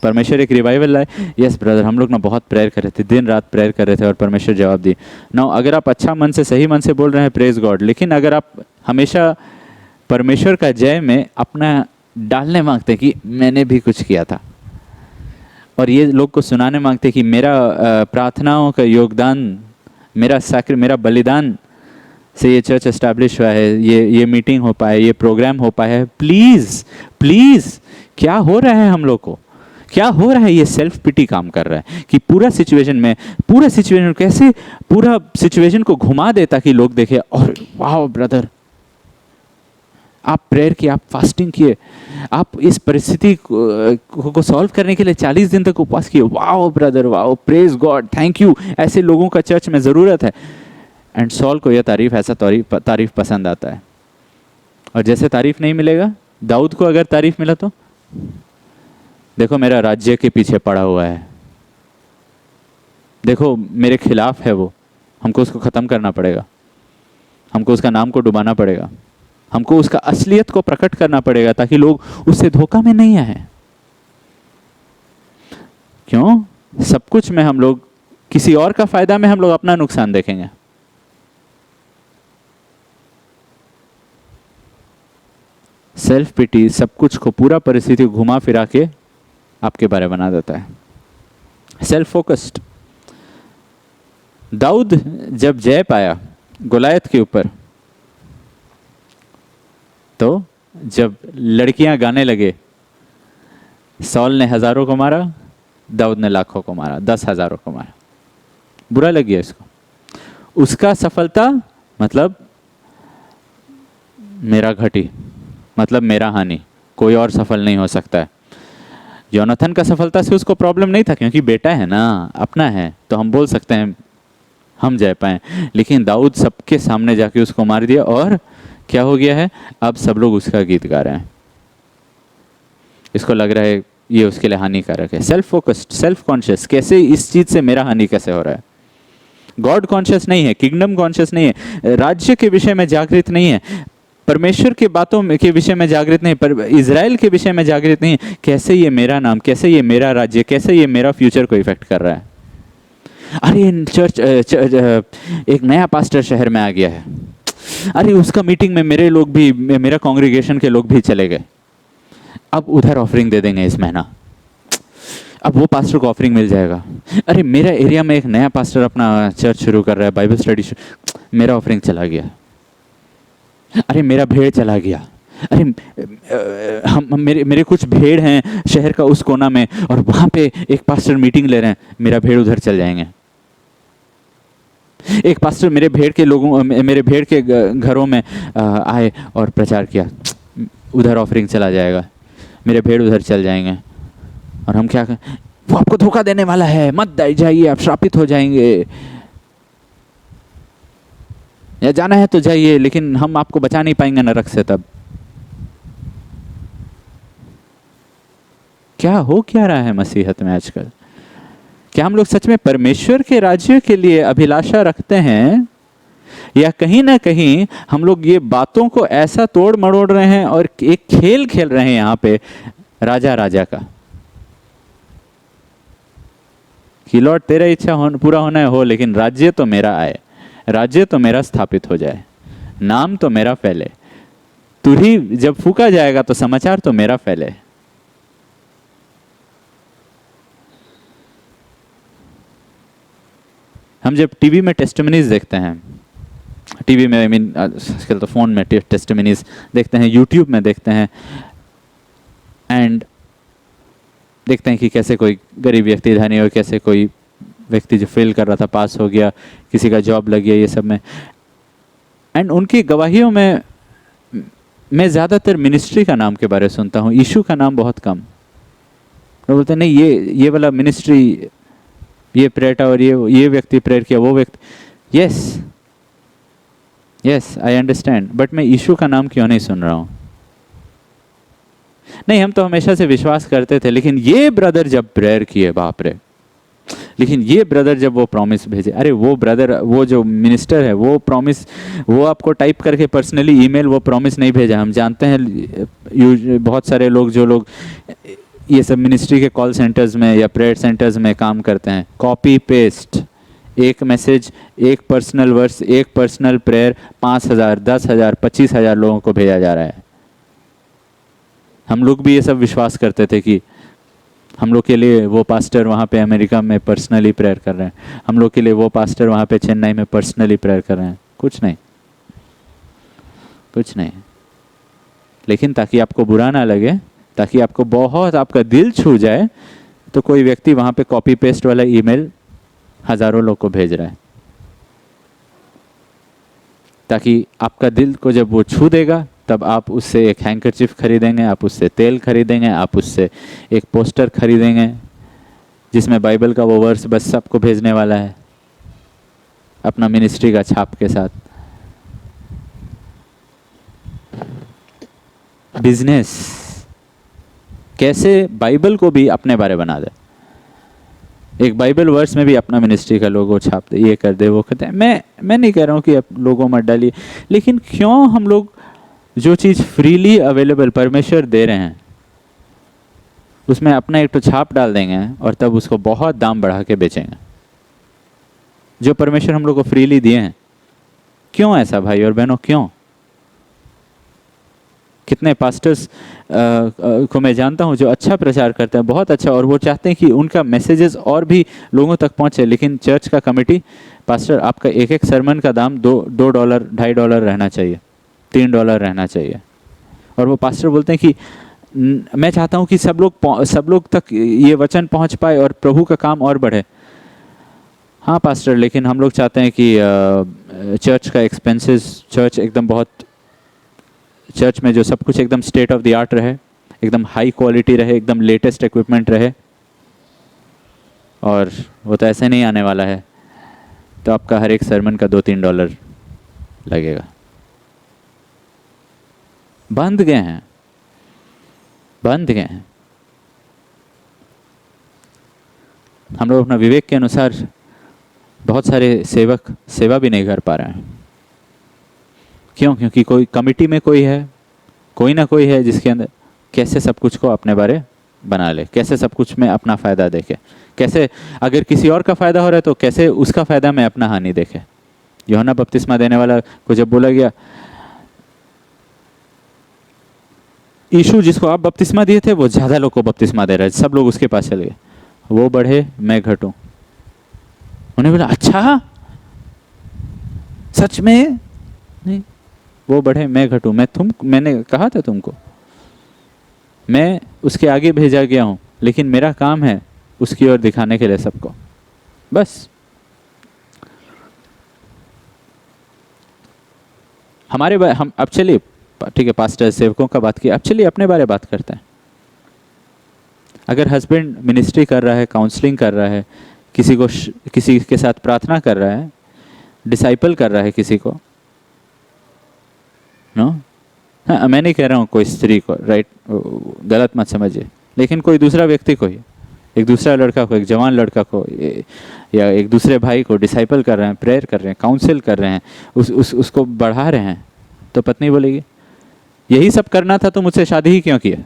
परमेश्वर एक रिवाइवल लाए। यस ब्रदर, हम लोग ना बहुत प्रेयर कर रहे थे, दिन रात प्रेयर कर रहे थे और परमेश्वर जवाब दी। नाउ अगर आप अच्छा मन से, सही मन से बोल रहे हैं, प्रेज गॉड, लेकिन अगर आप हमेशा परमेश्वर का जय में अपना डालने मांगते हैं कि मैंने भी कुछ किया था, और ये लोग को सुनाने मांगते हैं कि मेरा प्रार्थनाओं का योगदान, मेरा बलिदान से ये चर्च एस्टैब्लिश हुआ है, ये मीटिंग हो पाए, ये प्रोग्राम हो पाया है, प्लीज़ प्लीज़। क्या हो रहा है हम लोग को, क्या हो रहा है? ये सेल्फ पिटी काम कर रहा है कि पूरा सिचुएशन कैसे पूरा सिचुएशन को घुमा दे ताकि लोग देखें और वाह ब्रदर, आप प्रेयर किए, आप फास्टिंग किए, आप इस परिस्थिति को सॉल्व करने के लिए 40 दिन तक उपवास किए, वाह ब्रदर, वाह, प्रेज गॉड, थैंक यू। ऐसे लोगों का चर्च में ज़रूरत है। एंड सॉल को यह तारीफ पसंद आता है। और जैसे तारीफ नहीं मिलेगा, दाऊद को अगर तारीफ मिला तो देखो मेरा राज्य के पीछे पड़ा हुआ है, देखो मेरे खिलाफ है वो, हमको उसको ख़त्म करना पड़ेगा, हमको उसका नाम को डुबाना पड़ेगा, हमको उसका असलियत को प्रकट करना पड़ेगा ताकि लोग उससे धोखा में नहीं आए। क्यों? सब कुछ में हम लोग किसी और का फायदा में हम लोग अपना नुकसान देखेंगे। सेल्फ पिटी सब कुछ को, पूरा परिस्थिति घुमा फिरा के आपके बारे बना देता है। Self focused. दाऊद जब जय पाया गोलायत के ऊपर, तो जब लड़कियां गाने लगे, सॉल ने हजारों को मारा, दाऊद ने लाखों को मारा, 10,000 को मारा, बुरा लग गया इसको। उसका सफलता मतलब मेरा घटी, मतलब मेरा हानि, कोई और सफल नहीं हो सकता है। योनाथन का सफलता से उसको प्रॉब्लम नहीं था, क्योंकि बेटा है ना, अपना है, तो हम बोल सकते हैं हम जय पाए। लेकिन दाऊद सबके सामने जाके उसको मार दिया, और क्या हो गया है? अब सब लोग उसका गीत गा रहे हैं। इसको लग रहा है ये उसके लिए हानिकारक है। सेल्फ फोकस्ड, सेल्फ कॉन्शियस, कैसे इस चीज से मेरा हानि कैसे हो रहा है। गॉड कॉन्शियस नहीं है, किंगडम कॉन्शियस नहीं है, राज्य के विषय में जागृत नहीं है, परमेश्वर के बातों के विषय में जागृत नहीं, पर इजराइल के विषय में जागृत नहीं है। कैसे ये मेरा नाम, कैसे ये मेरा राज्य, कैसे ये मेरा फ्यूचर को इफेक्ट कर रहा है। अरे चर्च एक नया पास्टर शहर में आ गया है, अरे उसका मीटिंग में मेरे लोग भी, मेरा कांग्रेगेशन के लोग भी चले गए, अब उधर ऑफरिंग दे देंगे इस महीना, अब वो पास्टर को ऑफरिंग मिल जाएगा। अरे मेरा एरिया में एक नया पास्टर अपना चर्च शुरू कर रहा है, बाइबल स्टडी, मेरा ऑफरिंग चला गया। अरे मेरा भेड़ चला गया, अरे मेरे कुछ भेड़ हैं शहर का उस कोना में, और वहां पे एक पास्टर मीटिंग ले रहे हैं, मेरा भेड़ उधर चल जाएंगे। एक पास्टर मेरे भेड़ के घरों में आए और प्रचार किया, उधर ऑफरिंग चला जाएगा, मेरे भेड़ उधर चल जाएंगे। और हम क्या करें? वो आपको धोखा देने वाला है, मत जाइए, आप श्रापित हो जाएंगे, या जाना है तो जाइए, लेकिन हम आपको बचा नहीं पाएंगे नरक से। तब क्या रहा है मसीहत में आजकल? क्या हम लोग सच में परमेश्वर के राज्य के लिए अभिलाषा रखते हैं, या कहीं ना कहीं हम लोग ये बातों को ऐसा तोड़ मरोड़ रहे हैं और एक खेल खेल रहे हैं यहाँ पे राजा का, कि लॉर्ड तेरा इच्छा पूरा होना है हो, लेकिन राज्य तो मेरा आए, राज्य तो मेरा स्थापित हो जाए, नाम तो मेरा फैले, तुरही जब फूका जाएगा तो समाचार तो मेरा फैले। हम जब टीवी में टेस्टिमनीज देखते हैं, टीवी में आजकल तो फोन में टेस्टिमनीज देखते हैं, यूट्यूब में देखते हैं, एंड देखते हैं कि कैसे कोई गरीब व्यक्ति धनी हो, कैसे कोई व्यक्ति जो फेल कर रहा था पास हो गया, किसी का जॉब लग गया, ये सब में। एंड उनकी गवाहियों में मैं ज़्यादातर मिनिस्ट्री का नाम के बारे में सुनता हूँ, यीशु का नाम बहुत कम। वो बोलते नहीं, ये वाला मिनिस्ट्री, ये प्रेयर टावर, ये व्यक्ति प्रेयर किया, वो व्यक्ति। यस आई अंडरस्टैंड, बट मैं यीशु का नाम क्यों नहीं सुन रहा हूँ? नहीं, हम तो हमेशा से विश्वास करते थे, लेकिन ये ब्रदर जब प्रेयर किए, बाप रे, लेकिन ये ब्रदर जब वो प्रॉमिस भेजे, अरे वो ब्रदर, वो जो मिनिस्टर है, वो प्रॉमिस, वो आपको टाइप करके पर्सनली ईमेल वो प्रॉमिस नहीं भेजा। हम जानते हैं बहुत सारे लोग, जो लोग ये सब मिनिस्ट्री के कॉल सेंटर्स में या प्रेयर सेंटर्स में काम करते हैं, कॉपी पेस्ट, एक मैसेज, एक पर्सनल वर्स, एक पर्सनल प्रेयर 5,000, 10,000, 25,000 लोगों को भेजा जा रहा है। हम लोग भी ये सब विश्वास करते थे कि हम लोग के लिए वो पास्टर वहाँ पे अमेरिका में पर्सनली प्रेयर कर रहे हैं, हम लोग के लिए वो पास्टर वहाँ पे चेन्नई में पर्सनली प्रेयर कर रहे हैं। कुछ नहीं, कुछ नहीं। लेकिन ताकि आपको बुरा ना लगे, ताकि आपको बहुत आपका दिल छू जाए, तो कोई व्यक्ति वहाँ पे कॉपी पेस्ट वाला ईमेल हजारों लोग को भेज रहा है, ताकि आपका दिल को जब वो छू देगा तब आप उससे एक हैंकरचिफ खरीदेंगे, आप उससे तेल खरीदेंगे, आप उससे एक पोस्टर खरीदेंगे जिसमें बाइबल का वो वर्स बस सबको भेजने वाला है अपना मिनिस्ट्री का छाप के साथ। बिजनेस कैसे बाइबल को भी अपने बारे बना दे, एक बाइबल वर्स में भी अपना मिनिस्ट्री का लोगो छाप दे, ये कर दे, वो कर दे। मैं नहीं कह रहा हूँ कि आप लोगों मत डालिए, लेकिन क्यों हम लोग जो चीज़ फ्रीली अवेलेबल परमेश्वर दे रहे हैं उसमें अपना एक तो छाप डाल देंगे और तब उसको बहुत दाम बढ़ा के बेचेंगे, जो परमेश्वर हम लोग को फ्रीली दिए हैं। क्यों ऐसा भाई और बहनों, क्यों? कितने पास्टर्स को मैं जानता हूं जो अच्छा प्रचार करते हैं, बहुत अच्छा, और वो चाहते हैं कि उनका मैसेजेस और भी लोगों तक पहुंचे, लेकिन चर्च का कमेटी, पास्टर आपका एक एक सरमन का दाम $2, $2.50 रहना चाहिए, $3 रहना चाहिए। और वो पास्टर बोलते हैं कि मैं चाहता हूं कि सब लोग तक ये वचन पहुंच पाए और प्रभु का काम और बढ़े। हाँ पास्टर, लेकिन हम लोग चाहते हैं कि चर्च का एक्सपेंसेस, चर्च एकदम बहुत, चर्च में जो सब कुछ एकदम स्टेट ऑफ द आर्ट रहे, एकदम हाई क्वालिटी रहे, एकदम लेटेस्ट इक्विपमेंट रहे, और वो तो ऐसे नहीं आने वाला है, तो आपका हर एक सरमन का $2-3 लगेगा। बंध गए हैं, बंध गए हैं। हम लोग अपना विवेक के अनुसार बहुत सारे सेवक सेवा भी नहीं कर पा रहे हैं। क्यों? क्योंकि कोई कमिटी में कोई ना कोई है जिसके अंदर कैसे सब कुछ को अपने बारे बना ले, कैसे सब कुछ में अपना फ़ायदा देखे, कैसे अगर किसी और का फ़ायदा हो रहा है तो कैसे उसका फ़ायदा में अपना हानि देखे। यूहन्ना बपतिस्मा देने वाला को जब बोला गया, यीशु जिसको आप बपतिस्मा दिए थे वो ज़्यादा लोग को बपतिस्मा दे रहा है, सब लोग उसके पास चले गए, वो बढ़े मैं घटूं। उन्हें बोला अच्छा सच में? नहीं, वो बढ़े मैं घटूं। मैंने कहा था तुमको, मैं उसके आगे भेजा गया हूं, लेकिन मेरा काम है उसकी ओर दिखाने के लिए सबको, बस। हम अब चलिए, ठीक है पास्टर सेवकों का बात किया, अब चलिए अपने बारे बात करते हैं। अगर हस्बैंड मिनिस्ट्री कर रहा है, काउंसलिंग कर रहा है, किसी के साथ प्रार्थना कर रहा है, डिसाइपल कर रहा है किसी को, नो हाँ, मैं नहीं कह रहा हूँ कोई स्त्री को, राइट, गलत मत समझिए, लेकिन कोई दूसरा व्यक्ति को ही, एक दूसरा लड़का को, एक जवान लड़का को, या एक दूसरे भाई को डिसाइपल कर रहे हैं, प्रेयर कर रहे हैं, काउंसिल कर रहे हैं, उसको बढ़ा रहे हैं, तो पत्नी बोलेगी यही सब करना था तो मुझसे शादी ही क्यों किया?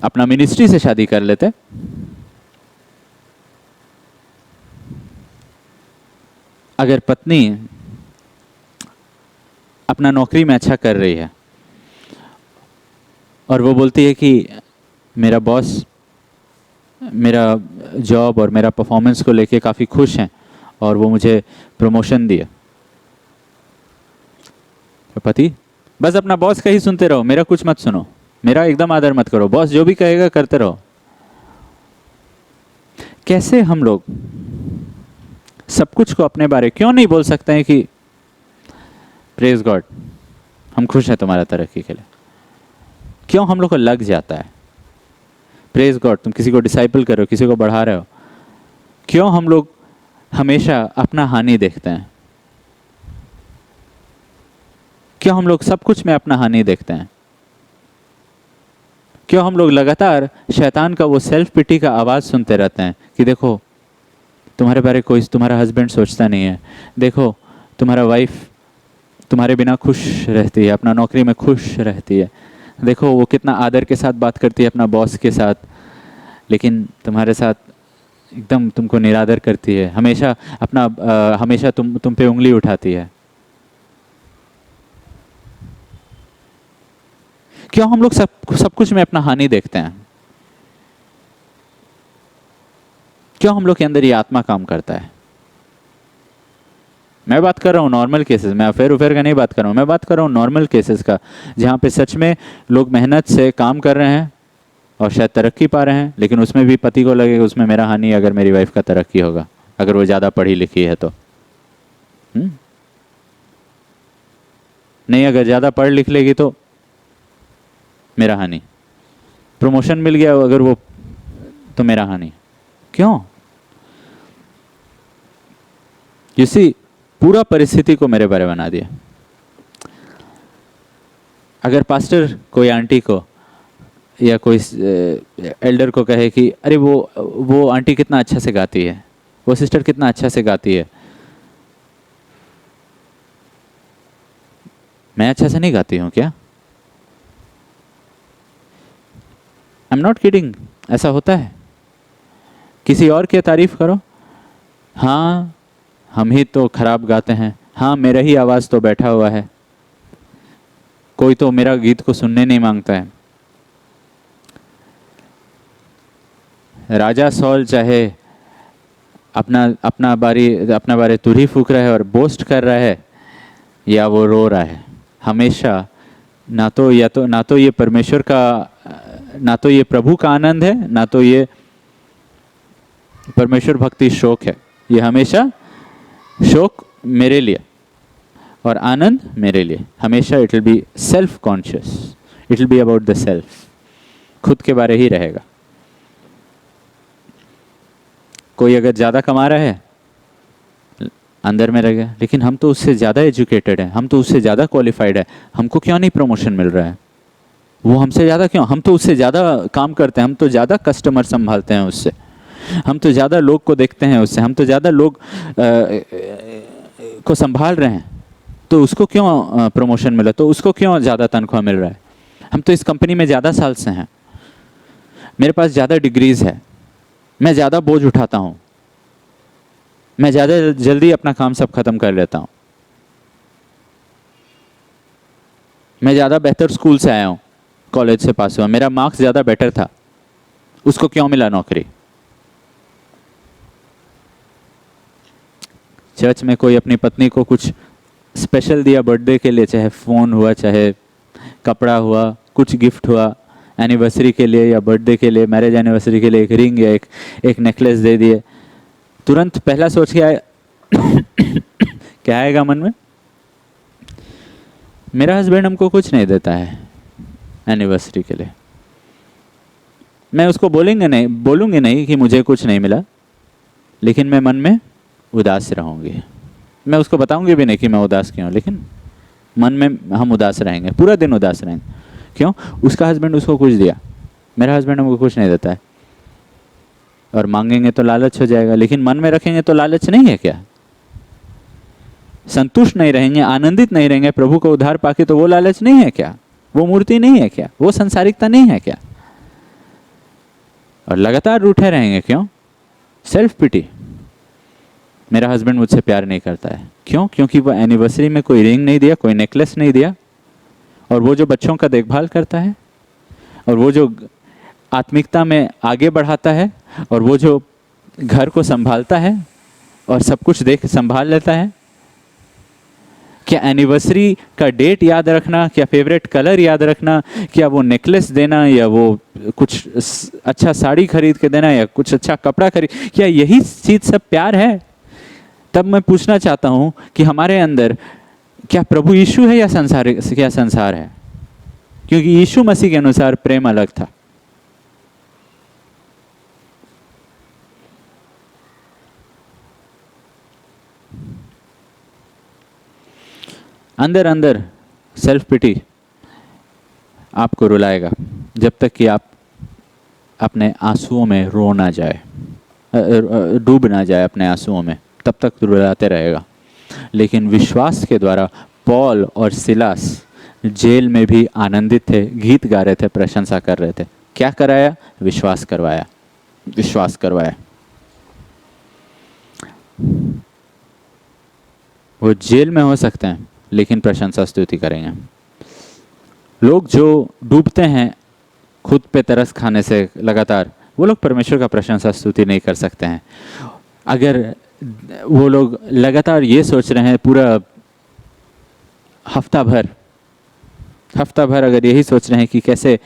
अपना मिनिस्ट्री से शादी कर लेते। अगर पत्नी अपना नौकरी में अच्छा कर रही है और वो बोलती है कि मेरा बॉस मेरा जॉब और मेरा परफॉर्मेंस को लेके काफ़ी खुश हैं और वो मुझे प्रमोशन दिया, तो पति बस अपना बॉस का ही सुनते रहो, मेरा कुछ मत सुनो, मेरा एकदम आदर मत करो, बॉस जो भी कहेगा करते रहो। कैसे हम लोग सब कुछ को अपने बारे क्यों नहीं बोल सकते हैं कि प्रेज गॉड, हम खुश हैं तुम्हारा तरक्की के लिए? क्यों हम लोग को लग जाता है? प्रेज गॉड, तुम किसी को डिसाइपल कर रहे हो, किसी को बढ़ा रहे हो, क्यों हम लोग हमेशा अपना हानि देखते हैं? क्यों हम लोग सब कुछ में अपना हानि देखते हैं? क्यों हम लोग लगातार शैतान का वो सेल्फ पिटी का आवाज़ सुनते रहते हैं कि देखो तुम्हारे बारे कोई, तुम्हारा हस्बैंड सोचता नहीं है, देखो तुम्हारा वाइफ तुम्हारे बिना खुश रहती है, अपना नौकरी में खुश रहती है, देखो वो कितना आदर के साथ बात करती है अपना बॉस के साथ, लेकिन तुम्हारे साथ एकदम तुमको निरादर करती है, हमेशा हमेशा तुम पे उंगली उठाती है। क्यों हम लोग सब कुछ में अपना हानि देखते हैं? क्यों हम लोग के अंदर ये आत्मा काम करता है? मैं बात कर रहा हूँ नॉर्मल केसेस, मैं अफेयर उफेयर का नहीं बात कर रहा हूँ, मैं बात कर रहा हूँ नॉर्मल केसेस का, जहाँ पे सच में लोग मेहनत से काम कर रहे हैं और शायद तरक्की पा रहे हैं, लेकिन उसमें भी पति को लगेगा उसमें मेरा हानि अगर मेरी वाइफ का तरक्की होगा, अगर वो ज़्यादा पढ़ी लिखी है तो। नहीं, अगर ज़्यादा पढ़ लिख लेगी तो मेरा हानि, प्रमोशन मिल गया अगर वो, तो मेरा हानि। क्यों? यू सी, पूरा परिस्थिति को मेरे बारे बना दिया। अगर पास्टर कोई आंटी को या कोई एल्डर को कहे कि अरे वो आंटी कितना अच्छा से गाती है, वो सिस्टर कितना अच्छा से गाती है, मैं अच्छा से नहीं गाती हूँ क्या? आई एम नॉट किडिंग, ऐसा होता है। किसी और की तारीफ करो, हाँ हम ही तो खराब गाते हैं, हाँ मेरा ही आवाज़ तो बैठा हुआ है, कोई तो मेरा गीत को सुनने नहीं मांगता है। राजा सॉल चाहे अपना बारे तुरही फूक रहा है और बोस्ट कर रहा है, या वो रो रहा है, हमेशा ना तो ये परमेश्वर का, ना तो ये प्रभु का आनंद है, ना तो ये परमेश्वर भक्ति शोक है। ये हमेशा शोक मेरे लिए और आनंद मेरे लिए, हमेशा it will be self conscious, it will be about the self, खुद के बारे ही रहेगा। कोई अगर ज़्यादा कमा रहा है अंदर में रह गया, लेकिन हम तो उससे ज़्यादा एजुकेटेड हैं, हम तो उससे ज़्यादा क्वालिफाइड है, हमको क्यों नहीं प्रमोशन मिल रहा है? वो हमसे ज़्यादा क्यों? हम तो उससे ज़्यादा काम करते हैं, हम तो ज़्यादा कस्टमर संभालते हैं उससे, हम तो ज़्यादा लोग को देखते हैं उससे, हम तो ज़्यादा लोग को संभाल रहे हैं, तो उसको क्यों प्रमोशन मिला, तो उसको क्यों ज़्यादा तनख्वाह मिल रहा है? हम तो इस कंपनी में ज़्यादा साल से हैं, मेरे पास ज़्यादा डिग्रीज है, मैं ज़्यादा बोझ उठाता हूँ, मैं ज़्यादा जल्दी अपना काम सब खत्म कर लेता हूँ, मैं ज़्यादा बेहतर स्कूल से आया हूँ, कॉलेज से पास हुआ, मेरा मार्क्स ज़्यादा बेटर था, उसको क्यों मिला नौकरी? चर्च में कोई अपनी पत्नी को कुछ स्पेशल दिया बर्थडे के लिए, चाहे फ़ोन हुआ, चाहे कपड़ा हुआ, कुछ गिफ्ट हुआ, एनिवर्सरी के लिए या बर्थडे के लिए, मैरिज एनिवर्सरी के लिए एक रिंग या एक नेकलेस दे दिए, तुरंत पहला सोच के आए क्या आएगा मन में? मेरा हस्बैंड हमको कुछ नहीं देता है एनिवर्सरी के लिए। मैं उसको बोलूँगी नहीं कि मुझे कुछ नहीं मिला, लेकिन मैं मन में उदास रहूँगी। मैं उसको बताऊँगी भी नहीं कि मैं उदास क्यों, लेकिन मन में हम उदास रहेंगे, पूरा दिन उदास रहेंगे। क्यों? उसका हस्बैंड उसको कुछ दिया, मेरा हस्बैंड हमको कुछ नहीं देता है। और मांगेंगे तो लालच हो जाएगा, लेकिन मन में रखेंगे तो लालच नहीं है क्या? संतुष्ट नहीं रहेंगे, आनंदित नहीं रहेंगे प्रभु को उद्धार पाके, तो वो लालच नहीं है क्या? वो मूर्ति नहीं है क्या? वो संसारिकता नहीं है क्या? और लगातार रूठे रहेंगे, क्यों? Self pity. मेरा हस्बैंड मुझसे प्यार नहीं करता है, क्यों? क्योंकि वो एनिवर्सरी में कोई रिंग नहीं दिया, कोई नेकलेस नहीं दिया, और वो जो बच्चों का देखभाल करता है, और वो जो आत्मिकता में आगे बढ़ाता है, और वो जो घर को संभालता है और सब कुछ संभाल लेता है। क्या एनिवर्सरी का डेट याद रखना, क्या फेवरेट कलर याद रखना, क्या वो नेकलेस देना, या वो कुछ अच्छा साड़ी खरीद के देना, या कुछ अच्छा कपड़ा खरीद, क्या यही चीज़ सब प्यार है? तब मैं पूछना चाहता हूँ कि हमारे अंदर क्या प्रभु यीशु है या संसार है? क्योंकि यीशु मसीह के अनुसार प्रेम अलग था। अंदर अंदर सेल्फ पिटी आपको रुलाएगा, जब तक कि आप अपने आंसुओं में रो ना जाए, डूब ना जाए अपने आंसुओं में, तब तक रुलाते रहेगा। लेकिन विश्वास के द्वारा पौल और सिलास जेल में भी आनंदित थे, गीत गा रहे थे, प्रशंसा कर रहे थे। क्या कराया? विश्वास करवाया, विश्वास करवाया। वो जेल में हो सकते हैं लेकिन प्रशंसा स्तुति करेंगे। लोग जो डूबते हैं खुद पे तरस खाने से लगातार, वो लोग परमेश्वर का प्रशंसा स्तुति नहीं कर सकते हैं। अगर वो लोग लगातार ये सोच रहे हैं, पूरा हफ्ता भर अगर यही सोच रहे हैं कि कैसे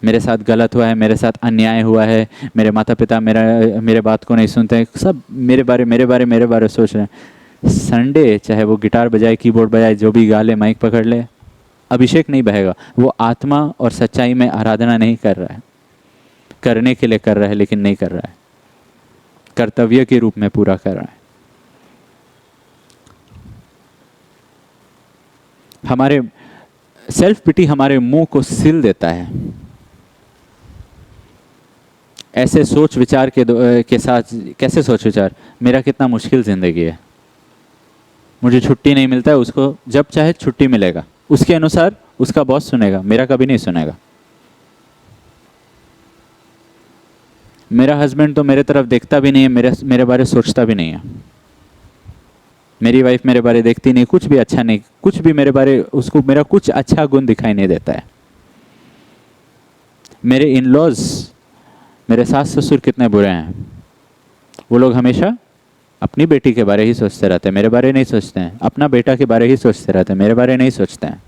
मेरे साथ गलत हुआ है, मेरे साथ अन्याय हुआ है, मेरे माता पिता मेरे बात को नहीं सुनते हैं, सब मेरे बारे सोच रहे हैं। संडे चाहे वो गिटार बजाए, कीबोर्ड बजाए, जो भी गा ले, माइक पकड़ ले, अभिषेक नहीं बहेगा। वो आत्मा और सच्चाई में आराधना नहीं कर रहा है, करने के लिए कर रहा है लेकिन नहीं कर रहा है, कर्तव्य के रूप में पूरा कर रहा है। हमारे सेल्फ पिटी हमारे मुंह को सिल देता है। ऐसे सोच विचार के साथ, कैसे सोच विचार, मेरा कितना मुश्किल जिंदगी है, मुझे छुट्टी नहीं मिलता है, उसको जब चाहे छुट्टी मिलेगा, उसके अनुसार उसका बॉस सुनेगा, मेरा कभी नहीं सुनेगा। मेरा हस्बैंड तो मेरे तरफ देखता भी नहीं है, मेरे बारे सोचता भी नहीं है। मेरी वाइफ मेरे बारे देखती नहीं, कुछ भी अच्छा नहीं, कुछ भी मेरे बारे, उसको मेरा कुछ अच्छा गुण दिखाई नहीं देता है। मेरे इन लॉज, मेरे सास ससुर कितने बुरे हैं, वो लोग हमेशा अपनी बेटी के बारे ही सोचते रहते हैं, मेरे बारे नहीं सोचते हैं। अपना बेटा के बारे ही सोचते रहते हैं, मेरे बारे नहीं सोचते हैं।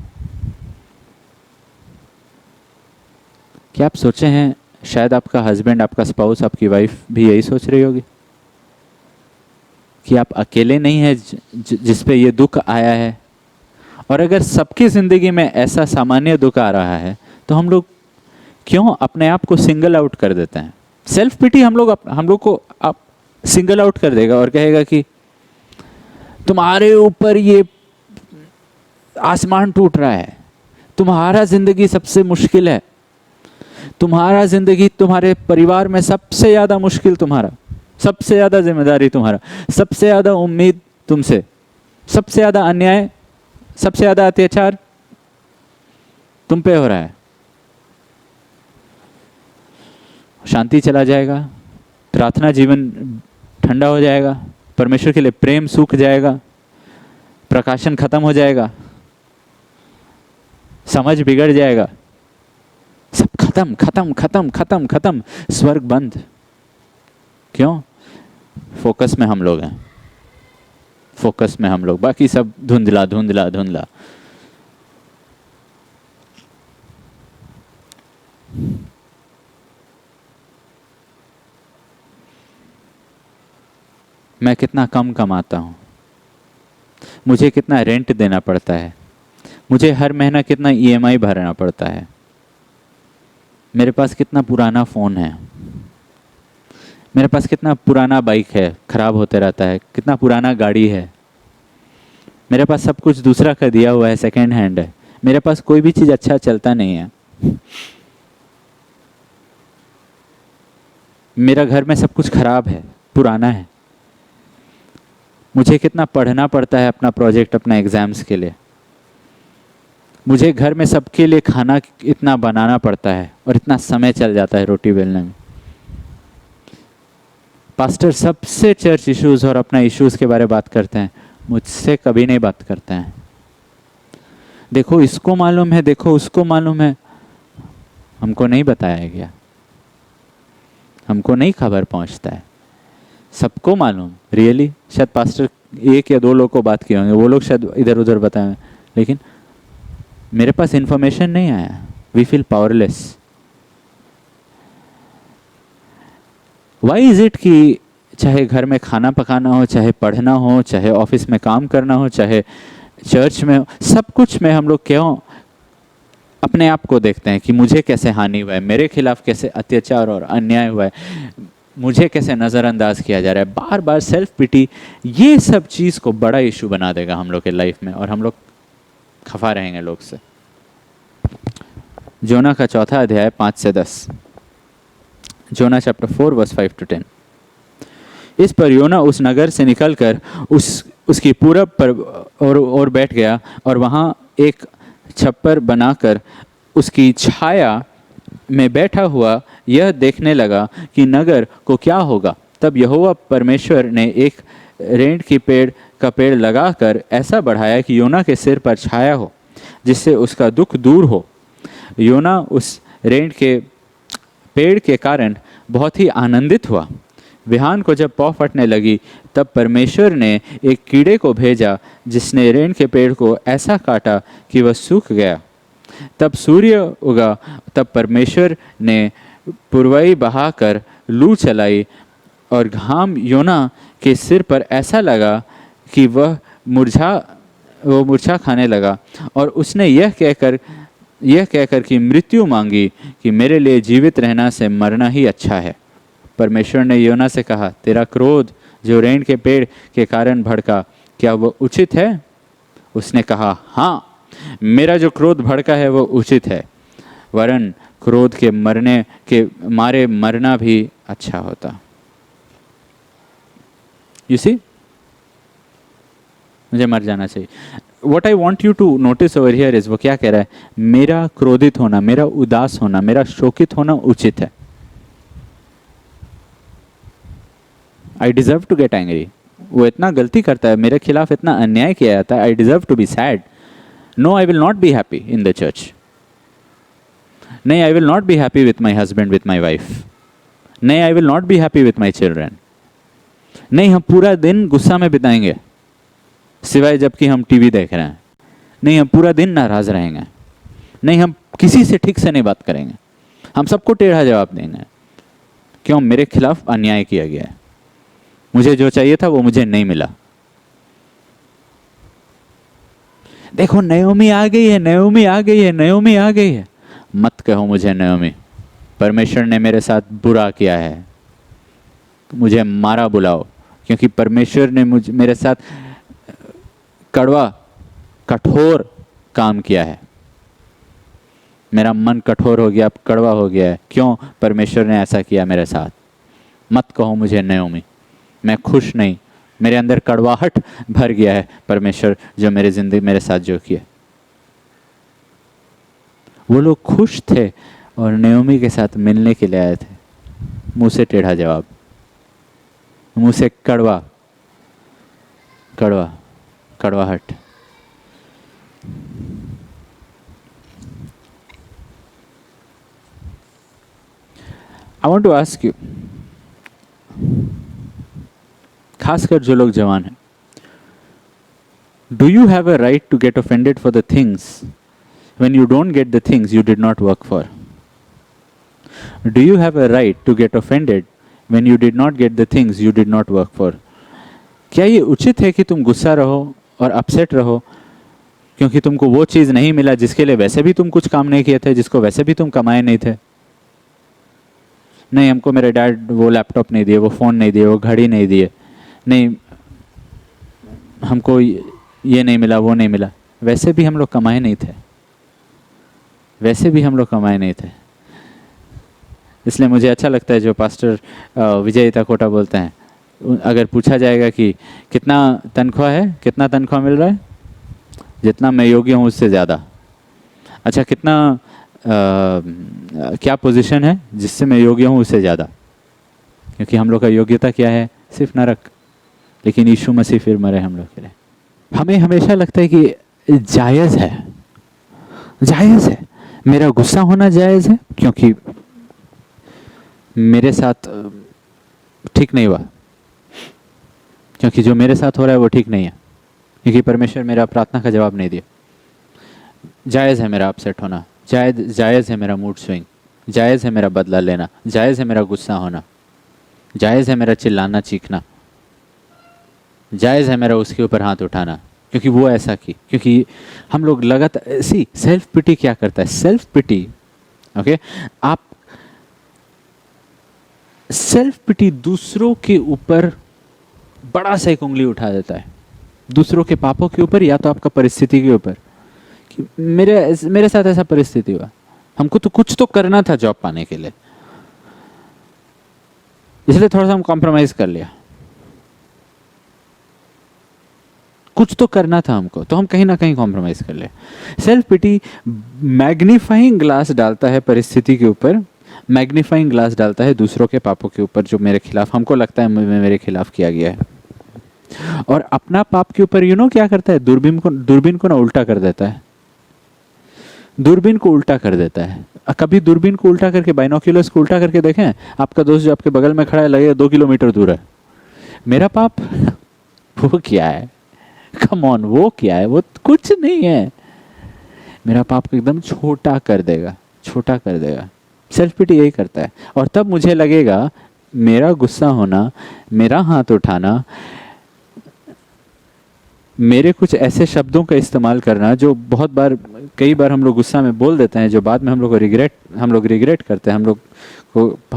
क्या आप सोचे हैं शायद आपका हस्बैंड, आपका स्पाउस, आपकी वाइफ भी यही सोच रही होगी कि आप अकेले नहीं हैं जिस पे ये दुख आया है। और अगर सबकी जिंदगी में ऐसा सामान्य दुख आ रहा है तो हम लोग क्यों अपने आप को सिंगल आउट कर देते हैं? सेल्फ पिटी हम लोग को आप सिंगल आउट कर देगा और कहेगा कि तुम्हारे ऊपर ये आसमान टूट रहा है, तुम्हारा जिंदगी सबसे मुश्किल है, तुम्हारा जिंदगी, तुम्हारे परिवार में सबसे ज्यादा मुश्किल तुम्हारा, सबसे ज्यादा जिम्मेदारी तुम्हारा, सबसे ज्यादा उम्मीद तुमसे, सबसे ज्यादा अन्याय, सबसे ज्यादा अत्याचार तुम पे हो रहा है। शांति चला जाएगा, प्रार्थना जीवन ठंडा हो जाएगा, परमेश्वर के लिए प्रेम सूख जाएगा, प्रकाशन खत्म हो जाएगा, समझ बिगड़ जाएगा, सब खत्म खत्म खत्म खत्म खत्म, स्वर्ग बंद। क्यों? फोकस में हम लोग हैं, फोकस में हम लोग, बाकी सब धुंधला धुंधला धुंधला। मैं कितना कम कमाता हूँ, मुझे कितना रेंट देना पड़ता है, मुझे हर महीना कितना ईएमआई भरना पड़ता है, मेरे पास कितना पुराना फ़ोन है, मेरे पास कितना पुराना बाइक है, ख़राब होते रहता है, कितना पुराना गाड़ी है, मेरे पास सब कुछ दूसरा का दिया हुआ है, सेकेंड हैंड है, मेरे पास कोई भी चीज़ अच्छा चलता नहीं है, मेरा घर में सब कुछ खराब है, पुराना है, मुझे कितना पढ़ना पड़ता है अपना प्रोजेक्ट, अपना एग्जाम्स के लिए, मुझे घर में सबके लिए खाना इतना बनाना पड़ता है और इतना समय चल जाता है रोटी बेलने में। पास्टर सबसे चर्च इश्यूज और अपना इश्यूज के बारे में बात करते हैं, मुझसे कभी नहीं बात करते हैं। देखो इसको मालूम है, देखो उसको मालूम है, हमको नहीं बताया गया, हमको नहीं खबर पहुंचता है। सबको मालूम, रियली शायद पास्टर एक या दो लोग को बात किए होंगे, वो लोग शायद इधर उधर बताए, लेकिन मेरे पास इंफॉर्मेशन नहीं आया। We feel powerless. Why is it कि चाहे घर में खाना पकाना हो, चाहे पढ़ना हो, चाहे ऑफिस में काम करना हो, चाहे चर्च में हो, सब कुछ में हम लोग क्यों अपने आप को देखते हैं कि मुझे कैसे हानि हुआ है, मेरे खिलाफ कैसे अत्याचार और अन्याय हुआ है, मुझे कैसे नज़रअंदाज किया जा रहा है। बार बार सेल्फ पिटी ये सब चीज़ को बड़ा इशू बना देगा हम लोग के लाइफ में और हम लोग खफा रहेंगे लोग से। जोना का 4 अध्याय 5 से 10, जोना चैप्टर 4 वर्स 5 to 10। इस पर योना उस नगर से निकलकर उस उसकी पूरब पर और बैठ गया और वहाँ एक छप्पर बनाकर उसकी छाया में बैठा हुआ यह देखने लगा कि नगर को क्या होगा। तब यहोवा परमेश्वर ने एक रेंट की पेड़ का पेड़ लगाकर ऐसा बढ़ाया कि योना के सिर पर छाया हो, जिससे उसका दुख दूर हो। योना उस रेंट के पेड़ के कारण बहुत ही आनंदित हुआ। बिहान को जब पौ फटने लगी, तब परमेश्वर ने एक कीड़े को भेजा, जिसने रेंट के पेड़ को ऐसा काटा कि वह सूख गया। तब सूर्य उगा, तब परमेश्वर ने पुरवाई बहाकर लू चलाई और घाम योना के सिर पर ऐसा लगा कि वह मूर्छा खाने लगा। और उसने यह कहकर कि मृत्यु मांगी कि मेरे लिए जीवित रहना से मरना ही अच्छा है। परमेश्वर ने योना से कहा, तेरा क्रोध जो रेंट के पेड़ के कारण भड़का, क्या वह उचित है? उसने कहा, हाँ, मेरा जो क्रोध भड़का है वो उचित है, वरन क्रोध के मारे मरना भी अच्छा होता। यू सी, मुझे मर जाना चाहिए। What I want you to notice over here is, वो क्या कह रहा है? मेरा क्रोधित होना, मेरा उदास होना, मेरा शोकित होना उचित है। I deserve to get angry. वो इतना गलती करता है, मेरे खिलाफ इतना अन्याय किया जाता है, I deserve to be sad. No, I will not be happy in the church. नहीं, I will not be happy with my husband, with my wife. नहीं, I will not be happy with my children. नहीं, हम पूरा दिन गुस्सा में बिताएंगे, सिवाय जबकि हम टीवी देख रहे हैं। नहीं, हम पूरा दिन नाराज रहेंगे। नहीं, हम किसी से ठीक से नहीं बात करेंगे, हम सबको टेढ़ा जवाब देंगे। क्यों? मेरे खिलाफ अन्याय किया गया है, मुझे जो चाहिए था वो मुझे नहीं मिला। देखो, नयोमी आ गई है, नयोमी आ गई है, नयोमी आ गई है। मत कहो मुझे नयोमी, परमेश्वर ने मेरे साथ बुरा किया है, मुझे मारा बुलाओ, क्योंकि परमेश्वर ने मेरे साथ कड़वा कठोर काम किया है। मेरा मन कठोर हो गया, अब कड़वा हो गया है। क्यों? परमेश्वर ने ऐसा किया मेरे साथ। मत कहो मुझे नयोमी, मैं खुश नहीं, मेरे अंदर कड़वाहट भर गया है परमेश्वर जो मेरे साथ जो किया। वो लोग खुश थे और नयोमी के साथ मिलने के लिए आए थे। मुंह से टेढ़ा जवाब, मुंह से कड़वाहट। I want to ask you, खासकर जो लोग जवान हैं, do you have a right to get offended for the things when you don't get the things you did not work for? Do you have a right to get offended when you did not get the things you did not work for? क्या ये उचित है कि तुम गुस्सा रहो और upset रहो क्योंकि तुमको वो चीज़ नहीं मिला जिसके लिए वैसे भी तुम कुछ काम नहीं किए थे, जिसको वैसे भी तुम कमाए नहीं थे? नहीं, हमको मेरे डैड वो लैपटॉप नहीं दिए, वो फ़ोन नहीं दिए, वो घड़ी नहीं दिए, नहीं हमको ये नहीं मिला, वो नहीं मिला। वैसे भी हम लोग कमाए नहीं थे, वैसे भी हम लोग कमाए नहीं थे। इसलिए मुझे अच्छा लगता है जो पास्टर विजय इताकोटा बोलते हैं, अगर पूछा जाएगा कि कितना तनख्वाह है, कितना तनख्वाह मिल रहा है? जितना मैं योग्य हूँ उससे ज़्यादा। अच्छा, कितना क्या पोजीशन है जिससे मैं योग्य हूँ उससे ज़्यादा? क्योंकि हम लोग का योग्यता क्या है? सिर्फ नरक। लेकिन यीशु मसीह फिर मरे हम लोग के लिए। हमें हमेशा लगता है कि जायज़ है, जायज़ है, मेरा गुस्सा होना जायज़ है क्योंकि मेरे साथ ठीक नहीं हुआ, क्योंकि जो मेरे साथ हो रहा है वो ठीक नहीं है, क्योंकि परमेश्वर मेरा प्रार्थना का जवाब नहीं दिया। जायज़ है मेरा अपसेट होना, जायज़ है मेरा मूड स्विंग, जायज़ है मेरा बदला लेना, जायज़ है मेरा गुस्सा होना, जायज़ है मेरा चिल्लाना चीखना, जायज़ है मेरा उसके ऊपर हाथ उठाना क्योंकि वो ऐसा की। क्योंकि हम लोग लगातार सेल्फ पिटी क्या करता है? सेल्फ पिटी, ओके, आप सेल्फ पिटी दूसरों के ऊपर बड़ा सा एक उंगली उठा देता है, दूसरों के पापों के ऊपर या तो आपका परिस्थिति के ऊपर कि मेरे साथ ऐसा परिस्थिति हुआ, हमको तो कुछ तो करना था जॉब पाने के लिए, इसलिए थोड़ा सा हम कॉम्प्रोमाइज कर लिया। कुछ तो करना था हमको, तो हम कहीं ना कहीं कॉम्प्रोमाइज कर ले। सेल्फ पिटी मैग्नीफाइंग ग्लास डालता है परिस्थिति के ऊपर, मैग्नीफाइंग ग्लास डालता है दूसरों के पापों के ऊपर जो मेरे खिलाफ, हमको लगता है मेरे खिलाफ किया गया है। और अपना पाप के ऊपर क्या करता है, दूरबीन को ना उल्टा कर देता है, दूरबीन को उल्टा कर देता है। कभी दूरबीन को उल्टा करके, बाइनोक्यूलर्स को उल्टा करके देखें, आपका दोस्त जो आपके बगल में खड़ा है लगेगा 2 किलोमीटर दूर है। मेरा पाप वो क्या है, कम ऑन, वो क्या है, वो कुछ नहीं है। मेरा पाप को एकदम छोटा कर देगा, छोटा कर देगा। सेल्फ पिटी यही करता है। और तब मुझे लगेगा मेरा गुस्सा होना, मेरा हाथ उठाना, मेरे कुछ ऐसे शब्दों का इस्तेमाल करना जो बहुत बार, कई बार हम लोग गुस्सा में बोल देते हैं, जो बाद में हम लोग रिग्रेट करते हैं, हम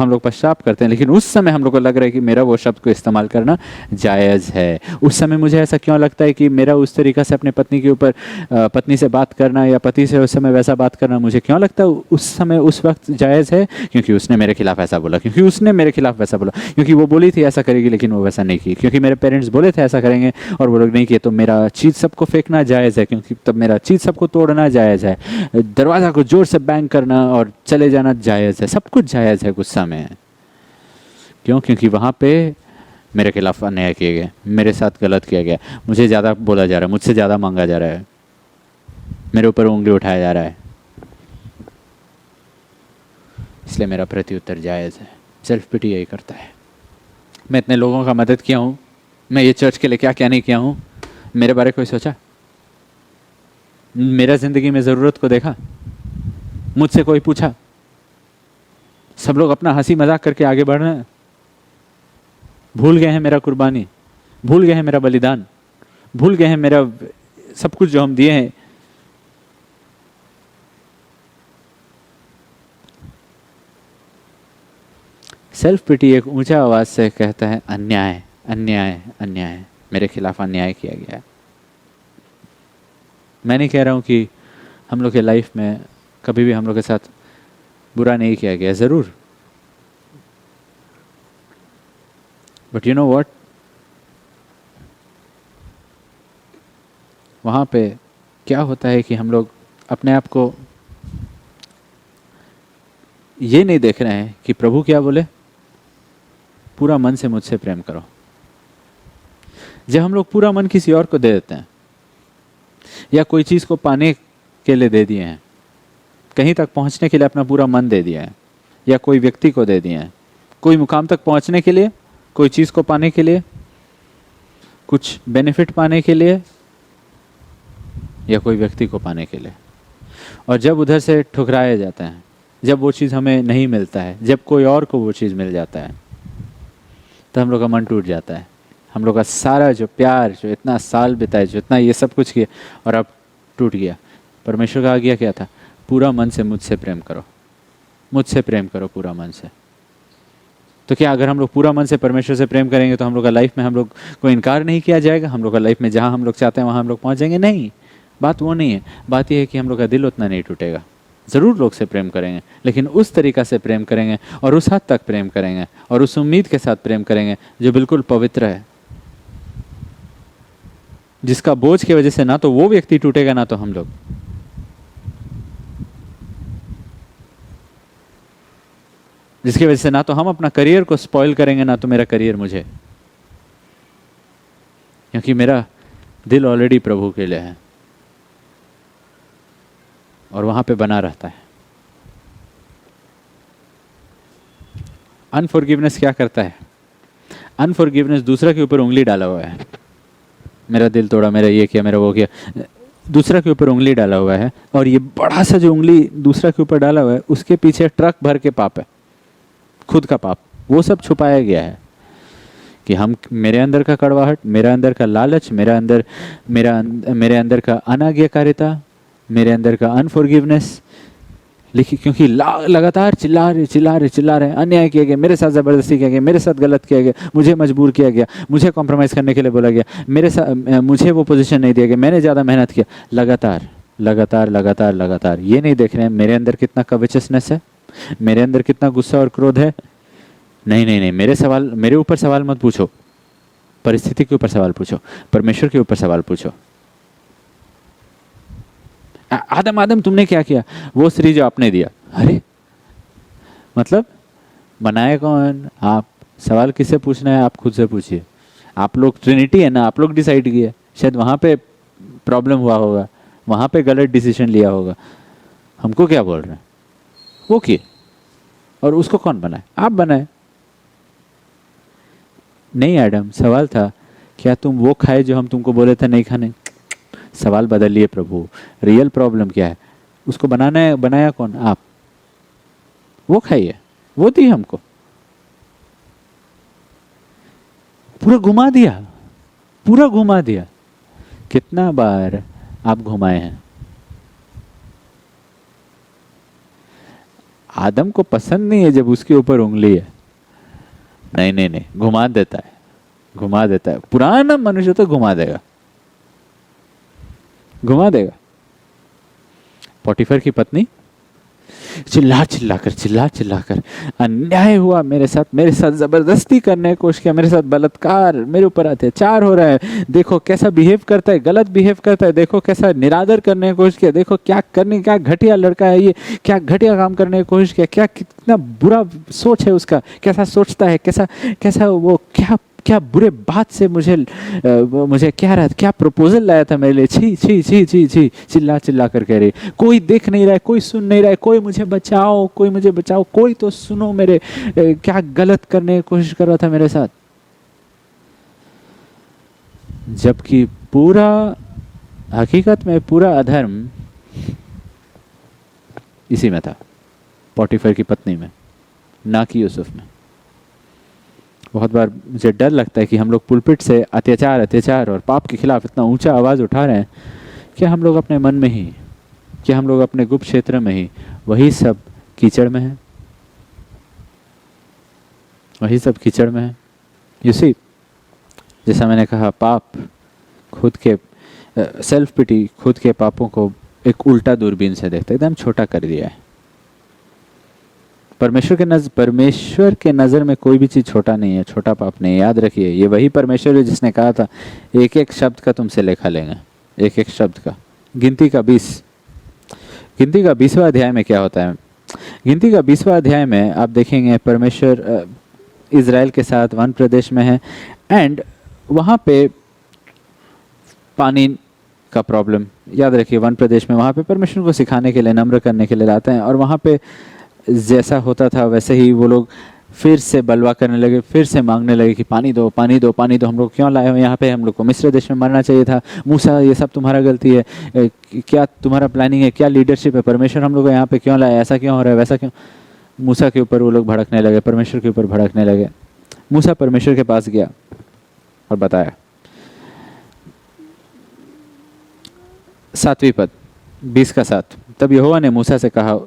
लोग पश्चाताप करते हैं, लेकिन उस समय हम लोग को लग रहा है कि मेरा वो शब्द को इस्तेमाल करना जायज़ है। उस समय मुझे ऐसा क्यों लगता है कि मेरा उस तरीक़ा से अपने पत्नी के ऊपर, पत्नी से बात करना या पति से उस समय वैसा बात करना मुझे क्यों लगता है उस समय, उस वक्त जायज़ है? क्योंकि उसने मेरे खिलाफ ऐसा बोला, क्योंकि उसने मेरे खिलाफ वैसा बोला, क्योंकि वो बोली थी ऐसा करेगी लेकिन वो वैसा नहीं की, क्योंकि मेरे पेरेंट्स बोले थे ऐसा करेंगे और वो लोग नहीं किए, तो मेरा चीज़ सबको फेंकना जायज़ है, क्योंकि तब मेरा चीज़ सबको तोड़ना जायज़ है, दरवाज़ा को जोर से बैंग करना और चले जाना जायज़ है, सब कुछ जायज़ है गुस्सा में। क्यों? क्योंकि वहाँ पे मेरे खिलाफ अन्याय किए गए, मेरे साथ गलत किया गया, मुझे ज़्यादा बोला जा रहा है, मुझसे ज़्यादा मांगा जा रहा है, मेरे ऊपर उंगली उठाया जा रहा है, इसलिए मेरा प्रत्युत्तर जायज़ है। सेल्फ पिटी यही करता है। मैं इतने लोगों का मदद किया हूँ, मैं ये चर्च के लिए क्या क्या नहीं किया हूँ, मेरे बारे कोई सोचा? मेरा ज़िंदगी में ज़रूरत को देखा? मुझसे कोई पूछा? सब लोग अपना हंसी मजाक करके आगे बढ़ रहे हैं, भूल गए हैं मेरा कुर्बानी, भूल गए हैं मेरा बलिदान, भूल गए हैं मेरा सब कुछ जो हम दिए हैं। सेल्फ पिटी एक ऊंचा आवाज से कहता है अन्याय, अन्याय, अन्याय, मेरे खिलाफ अन्याय किया गया है। मैं नहीं कह रहा हूं कि हम लोग के लाइफ में कभी भी हम लोग के साथ बुरा नहीं किया गया, जरूर, बट यू नो व्हाट, वहाँ पे क्या होता है कि हम लोग अपने आप को ये नहीं देख रहे हैं कि प्रभु क्या बोले, पूरा मन से मुझसे प्रेम करो। जब हम लोग पूरा मन किसी और को दे देते हैं या कोई चीज़ को पाने के लिए दे दिए हैं, कहीं तक पहुंचने के लिए अपना पूरा मन दे दिया है, या कोई व्यक्ति को दे दिए हैं, कोई मुकाम तक पहुंचने के लिए, कोई चीज़ को पाने के लिए, कुछ बेनिफिट पाने के लिए, या कोई व्यक्ति को पाने के लिए, और जब उधर से ठुकराए जाते हैं, जब वो चीज़ हमें नहीं मिलता है, जब कोई और को वो चीज़ मिल जाता है, तो हम लोग का मन टूट जाता है। हम लोग का सारा जो प्यार, जो इतना साल बिताए, जो इतना ये सब कुछ किया, और अब टूट गया। परमेश्वर का आज्ञा क्या था? पूरा मन से मुझसे प्रेम करो, मुझसे प्रेम करो पूरा मन से। तो क्या अगर हम लोग पूरा मन से परमेश्वर से प्रेम करेंगे तो हम लोग का लाइफ में हम लोग को इनकार नहीं किया जाएगा? हम लोग का लाइफ में जहाँ हम लोग चाहते हैं वहाँ हम लोग पहुँच जाएंगे? नहीं, बात वो नहीं है। बात यह है कि हम लोग का दिल उतना नहीं टूटेगा। ज़रूर लोग से प्रेम करेंगे, लेकिन उस तरीक़ा से प्रेम करेंगे और उस हद तक प्रेम करेंगे और उस उम्मीद के साथ प्रेम करेंगे जो बिल्कुल पवित्र है, जिसका बोझ की वजह से ना तो वो व्यक्ति टूटेगा ना तो हम लोग। जिसकी वजह से ना तो हम अपना करियर को स्पॉइल करेंगे ना तो मेरा करियर मुझे, क्योंकि मेरा दिल ऑलरेडी प्रभु के लिए है और वहां पे बना रहता है। अनफॉरगिवनेस क्या करता है? अनफॉरगिवनेस दूसरा के ऊपर उंगली डाला हुआ है। मेरा दिल तोड़ा, मेरा ये किया, मेरा वो किया, दूसरा के ऊपर उंगली डाला हुआ है, और ये बड़ा सा जो उंगली दूसरा के ऊपर डाला हुआ है उसके पीछे ट्रक भर के पाप है, खुद का पाप, वो सब छुपाया गया है कि हम, मेरे अंदर का कड़वाहट, मेरे अंदर का लालच, मेरे अंदर का अनाज्ञाकारिता, मेरे अंदर का अनफॉरगिवनेस, लेकिन क्योंकि लगातार चिल्ला रहे, अन्याय किया गया, मेरे साथ ज़बरदस्ती किया गया, मेरे साथ गलत किया गया, मुझे मजबूर किया गया, मुझे कॉम्प्रोमाइज़ करने के लिए बोला गया, मेरे साथ मुझे वो पोजीशन नहीं दिया गया, मैंने ज़्यादा मेहनत किया, लगातार लगातार लगातार लगातार। ये नहीं देख रहे हैं मेरे अंदर कितना कवचसनेस है, मेरे अंदर कितना गुस्सा और क्रोध है। नहीं, मेरे ऊपर सवाल मत पूछो, परिस्थिति के ऊपर सवाल पूछो, परमेश्वर के ऊपर सवाल पूछो। आदम आदम तुमने क्या किया? वो स्त्री जो आपने दिया। अरे मतलब बनाए कौन? आप। सवाल किससे पूछना है? आप खुद से पूछिए। आप लोग ट्रिनिटी है ना, आप लोग डिसाइड किए। शायद वहां पे प्रॉब्लम हुआ होगा, वहां पे गलत डिसीजन लिया होगा। हमको क्या बोल रहे हैं? वो किए। और उसको कौन बनाए? आप बनाए। नहीं एडम, सवाल था क्या तुम वो खाए जो हम तुमको बोले थे नहीं खाने? सवाल बदल लिए प्रभु। रियल प्रॉब्लम क्या है? उसको बनाना है, बनाया कौन? आप। वो खाइए, वो दी हमको। पूरा घुमा दिया, पूरा घुमा दिया। कितना बार आप घुमाए हैं? आदम को पसंद नहीं है जब उसके ऊपर उंगली है। नहीं नहीं नहीं, घुमा देता है, घुमा देता है। पुराना मनुष्य तो घुमा देगा, घुमा देगा। पोटीफर की पत्नी चिल्ला चिल्लाकर अन्याय हुआ मेरे साथ जबरदस्ती करने की कोशिश किया, मेरे साथ बलात्कार, मेरे ऊपर अत्याचार हो रहा है, देखो कैसा बिहेव करता है, गलत बिहेव करता है, देखो कैसा निरादर करने की कोशिश किया, देखो क्या घटिया लड़का है ये, क्या घटिया काम करने की कोशिश किया, क्या कितना बुरा सोच है उसका, कैसा सोचता है, कैसा कैसा वो क्या क्या बुरे बात से मुझे क्या प्रपोजल लाया था मेरे लिए। छी छी छी छी छी, चिल्ला कर कह रही। कोई देख नहीं रहा है, कोई सुन नहीं रहा है, कोई मुझे बचाओ, कोई मुझे बचाओ, कोई तो सुनो मेरे, क्या गलत करने की कोशिश कर रहा था मेरे साथ। जबकि पूरा हकीकत में पूरा अधर्म इसी में था, पोटीफर की पत्नी में, ना कि यूसुफ में। बहुत बार मुझे डर लगता है कि हम लोग पुलपिट से अत्याचार और पाप के खिलाफ इतना ऊंचा आवाज़ उठा रहे हैं कि हम लोग अपने मन में ही, कि हम लोग अपने गुप्त क्षेत्र में ही वही सब कीचड़ में है, वही सब कीचड़ में है। यू सी, जैसा मैंने कहा, पाप खुद के सेल्फ पिटी, खुद के पापों को एक उल्टा दूरबीन से देखता है, एकदम छोटा कर दिया है। परमेश्वर के नज़र में कोई भी चीज़ छोटा नहीं है, छोटा पाप नहीं है। याद रखिए, ये वही परमेश्वर है जिसने कहा था एक एक शब्द का तुमसे लेखा लेंगे, एक एक शब्द का। गिनती का 20वां अध्याय में क्या होता है? गिनती का 20वां अध्याय में आप देखेंगे परमेश्वर इज़राइल के साथ वन प्रदेश में है, एंड वहाँ पे पानी का प्रॉब्लम। याद रखिए, वन प्रदेश में वहाँ पे परमेश्वर को सिखाने के लिए, नम्र करने के लिए लाते हैं, और वहाँ पे जैसा होता था वैसे ही वो लोग फिर से बलवा करने लगे, फिर से मांगने लगे कि पानी दो पानी दो पानी दो, हम लोग क्यों लाए हो यहाँ पे, हम लोग को मिस्र देश में मरना चाहिए था। मूसा, ये सब तुम्हारा गलती है, क्या तुम्हारा प्लानिंग है, क्या लीडरशिप है, परमेश्वर हम लोग को यहाँ पे क्यों लाया, ऐसा क्यों हो रहा है, वैसा क्यों। मूसा के ऊपर वो लोग भड़कने लगे, परमेश्वर के ऊपर भड़कने लगे। मूसा परमेश्वर के पास गया और बताया, 7वीं पद 20 का 7। तब यहोवा ने मूसा से कहा,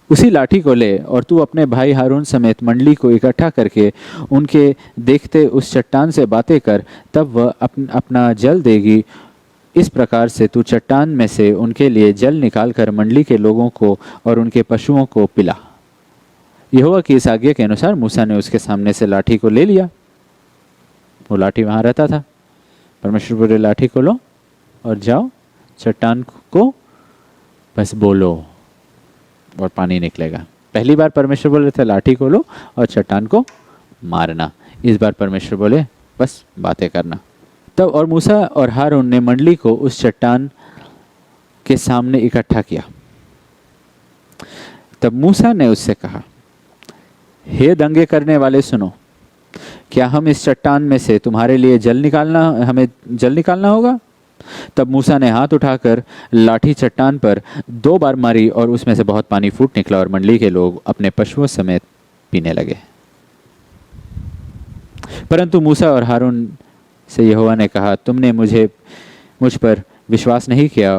उसी लाठी को ले और तू अपने भाई हारून समेत मंडली को इकट्ठा करके उनके देखते उस चट्टान से बातें कर, तब वह अपना जल देगी। इस प्रकार से तू चट्टान में से उनके लिए जल निकाल कर मंडली के लोगों को और उनके पशुओं को पिला। यहोवा की इस आज्ञा के अनुसार मूसा ने उसके सामने से लाठी को ले लिया। वो लाठी वहाँ रहता था। परमेश्वर बोले, लाठी को लो और जाओ, चट्टान को बस बोलो और पानी निकलेगा। पहली बार परमेश्वर बोले थे लाठी को लो और चट्टान को मारना। इस बार परमेश्वर बोले बस बातें करना। तब और मूसा और हारून ने मंडली को उस चट्टान के सामने इकट्ठा किया। तब मूसा ने उससे कहा, हे दंगे करने वाले सुनो, क्या हम इस चट्टान में से तुम्हारे लिए हमें जल निकालना होगा? तब मूसा ने हाथ उठाकर लाठी चट्टान पर 2 बार मारी और उसमें से बहुत पानी फूट निकला और मंडली के लोग अपने पशुओं समेत पीने लगे। परंतु मूसा और हारून से यहोवा ने कहा, तुमने मुझ पर विश्वास नहीं किया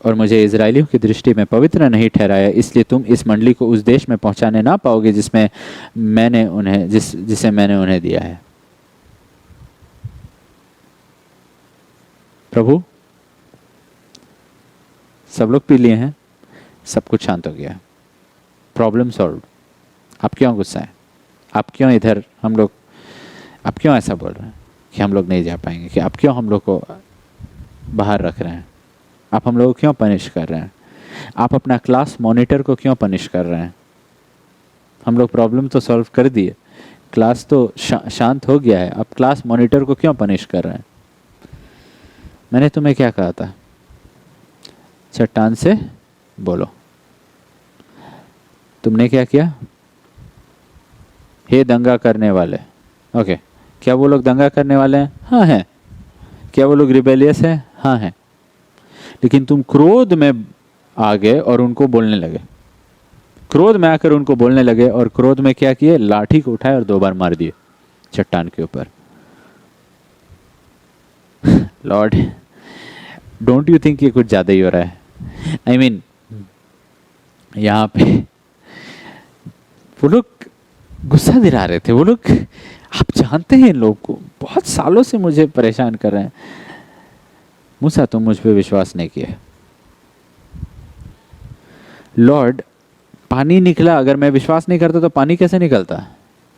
और मुझे इजरायलियों की दृष्टि में पवित्र नहीं ठहराया, इसलिए तुम इस मंडली को उस देश में पहुंचाने ना पाओगे जिसे मैंने उन्हें दिया है। प्रभु, सब लोग पी लिए हैं, सब कुछ शांत हो गया, प्रॉब्लम सॉल्व। आप क्यों गुस्सा है? आप क्यों इधर आप क्यों ऐसा बोल रहे हैं? कि हम लोग नहीं जा पाएंगे, कि आप क्यों हम लोग को बाहर रख रहे हैं, आप हम लोग को क्यों पनिश कर रहे हैं, आप अपना क्लास मॉनिटर को क्यों पनिश कर रहे हैं। हम लोग प्रॉब्लम तो सॉल्व कर दिए, क्लास तो शांत हो गया है, अब क्लास मॉनिटर को क्यों पनिश कर रहे हैं। मैंने तुम्हें क्या कहा था, चट्टान से बोलो। तुमने क्या किया, हे दंगा करने वाले। ओके, क्या वो लोग दंगा करने वाले हैं? हाँ हैं। क्या वो लोग रिबेलियस हैं? हाँ हैं। लेकिन तुम क्रोध में आ गए और उनको बोलने लगे, क्रोध में आकर उनको बोलने लगे, और क्रोध में क्या किए, लाठी को उठाए और 2 बार मार दिए चट्टान के ऊपर। लॉर्ड, डोंट यू थिंक ये कुछ ज्यादा ही हो रहा है? आई मीन यहाँ पे वो लोग गुस्सा दिला रहे थे, वो लोग, आप जानते हैं इन लोग को बहुत सालों से मुझे परेशान कर रहे हैं। मूसा, तुम मुझ पे विश्वास नहीं किया। लॉर्ड, पानी निकला, अगर मैं विश्वास नहीं करता तो पानी कैसे निकलता?